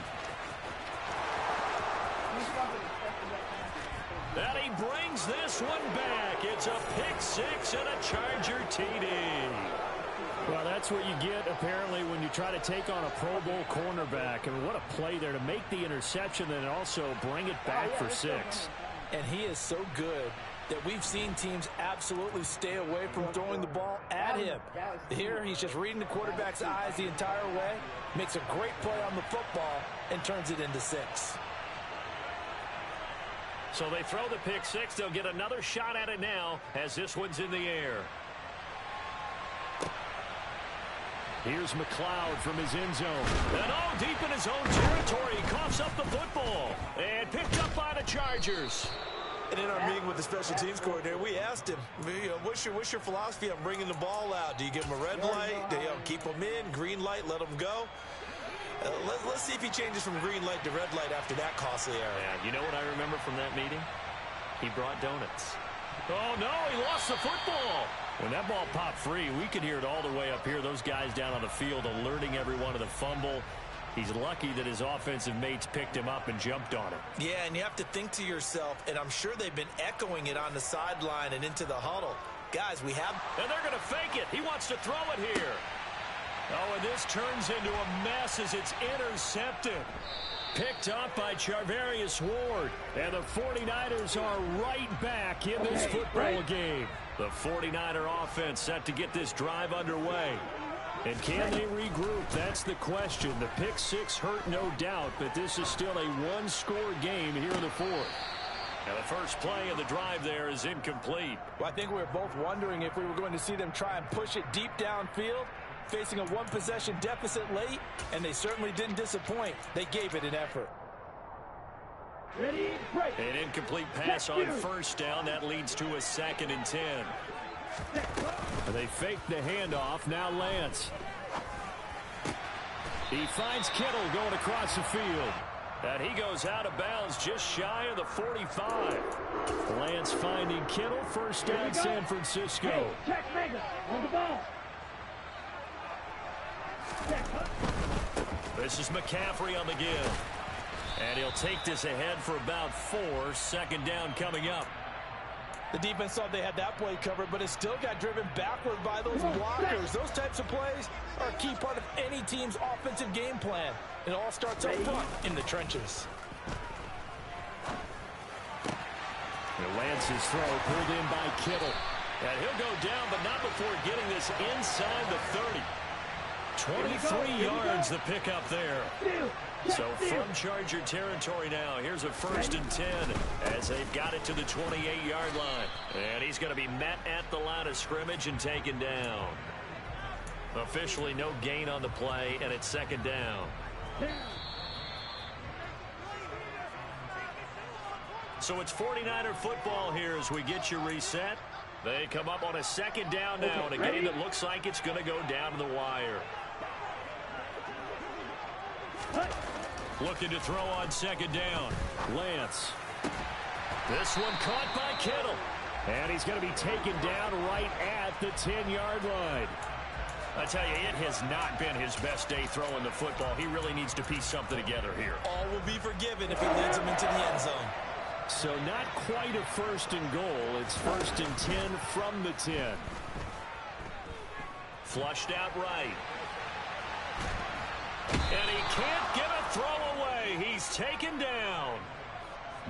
And he brings this one back. It's a pick 6 and a Charger TD. Well, that's what you get, apparently, when you try to take on a Pro Bowl cornerback. And what a play there to make the interception and also bring it back for 6. And he is so good that we've seen teams absolutely stay away from throwing the ball at him. Here, he's just reading the quarterback's eyes the entire way, makes a great play on the football, and turns it into 6. So they throw the pick 6. They'll get another shot at it now as this one's in the air. Here's McLeod from his end zone. And deep in his own territory, he coughs up the football. And picked up by the Chargers. And in our meeting with the special teams coordinator, we asked him, what's your philosophy on bringing the ball out? Do you give him a red light? Do you keep him in? Green light, let him go? Let's see if he changes from green light to red light after that costly error. Yeah, you know what I remember from that meeting? He brought donuts. Oh, no, he lost the football. When that ball popped free, we could hear it all the way up here. Those guys down on the field alerting everyone of the fumble. He's lucky that his offensive mates picked him up and jumped on him. Yeah, and you have to think to yourself, and I'm sure they've been echoing it on the sideline and into the huddle. Guys, we have... And they're going to fake it. He wants to throw it here. Oh, and this turns into a mess as it's intercepted. Picked up by Charvarius Ward. And the 49ers are right back in this football game. The 49er offense set to get this drive underway. And can they regroup? That's the question. The pick 6 hurt, no doubt, but this is still a one-score game here in the 4th. Now, the first play of the drive there is incomplete. Well, I think we were both wondering if we were going to see them try and push it deep downfield, facing a one-possession deficit late, and they certainly didn't disappoint. They gave it an effort. Ready, break. An incomplete pass on first down. That leads to a 2nd and 10. They fake the handoff. Now Lance. He finds Kittle going across the field. And he goes out of bounds just shy of the 45. Lance finding Kittle. First down, San Francisco. Hey, check Mega on the ball. This is McCaffrey on the give. And he'll take this ahead for about 4. Second down coming up. The defense thought they had that play covered, but it still got driven backward by those blockers. Those types of plays are a key part of any team's offensive game plan. It all starts up front in the trenches. Lance's throw pulled in by Kittle. And he'll go down, but not before getting this inside the 30. 23 yards the pickup there. So from Charger territory now, here's a 1st and 10 as they've got it to the 28-yard line. And he's going to be met at the line of scrimmage and taken down. Officially no gain on the play, and it's 2nd down. So it's 49er football here as we get you reset. They come up on a 2nd down now in a game that looks like it's going to go down to the wire. Looking to throw on 2nd down. Lance. This one caught by Kittle. And he's going to be taken down right at the 10-yard line. I tell you, it has not been his best day throwing the football. He really needs to piece something together here. All will be forgiven if he leads them into the end zone. So not quite a 1st and goal. It's 1st and 10 from the 10. Flushed out right. And he can't get a throw away. He's taken down.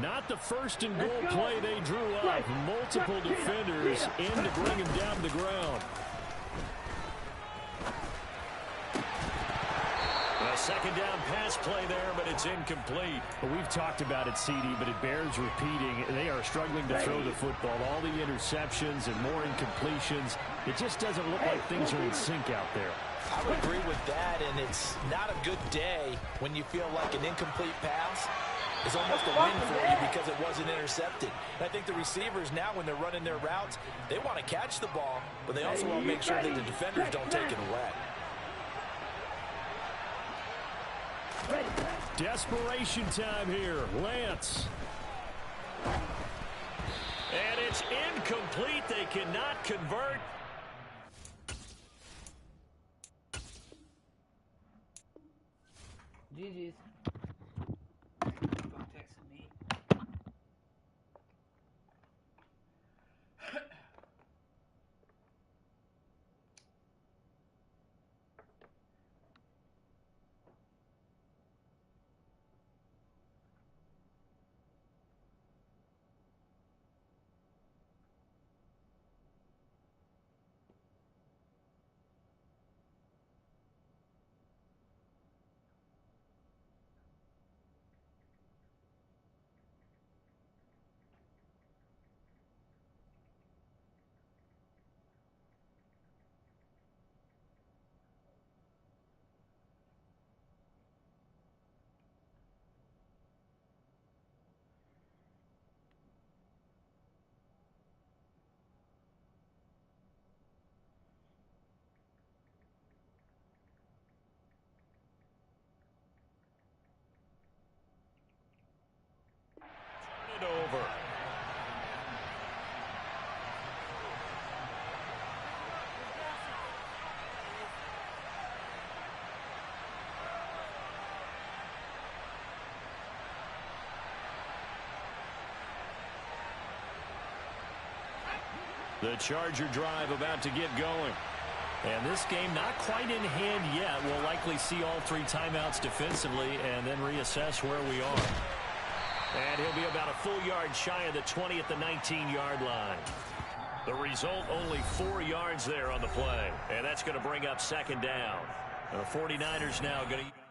Not the 1st and goal play they drew up. Multiple defenders in to bring him down to the ground. A 2nd down pass play there, but it's incomplete. Well, we've talked about it, CD, but it bears repeating. They are struggling to throw the football. All the interceptions and more incompletions. It just doesn't look like things are in sync out there. I would agree with that, and it's not a good day when you feel like an incomplete pass is almost a win for you because it wasn't intercepted. And I think the receivers now, when they're running their routes, they want to catch the ball, but they also want to make sure that the defenders don't take it away. Desperation time here. Lance. And it's incomplete. They cannot convert. GG's. Over. The Charger drive about to get going. And this game not quite in hand yet. We'll likely see all 3 timeouts defensively and then reassess where we are. And he'll be about a full yard shy of the 20 at the 19-yard line. The result, only 4 yards there on the play. And that's going to bring up 2nd down. The 49ers now going to...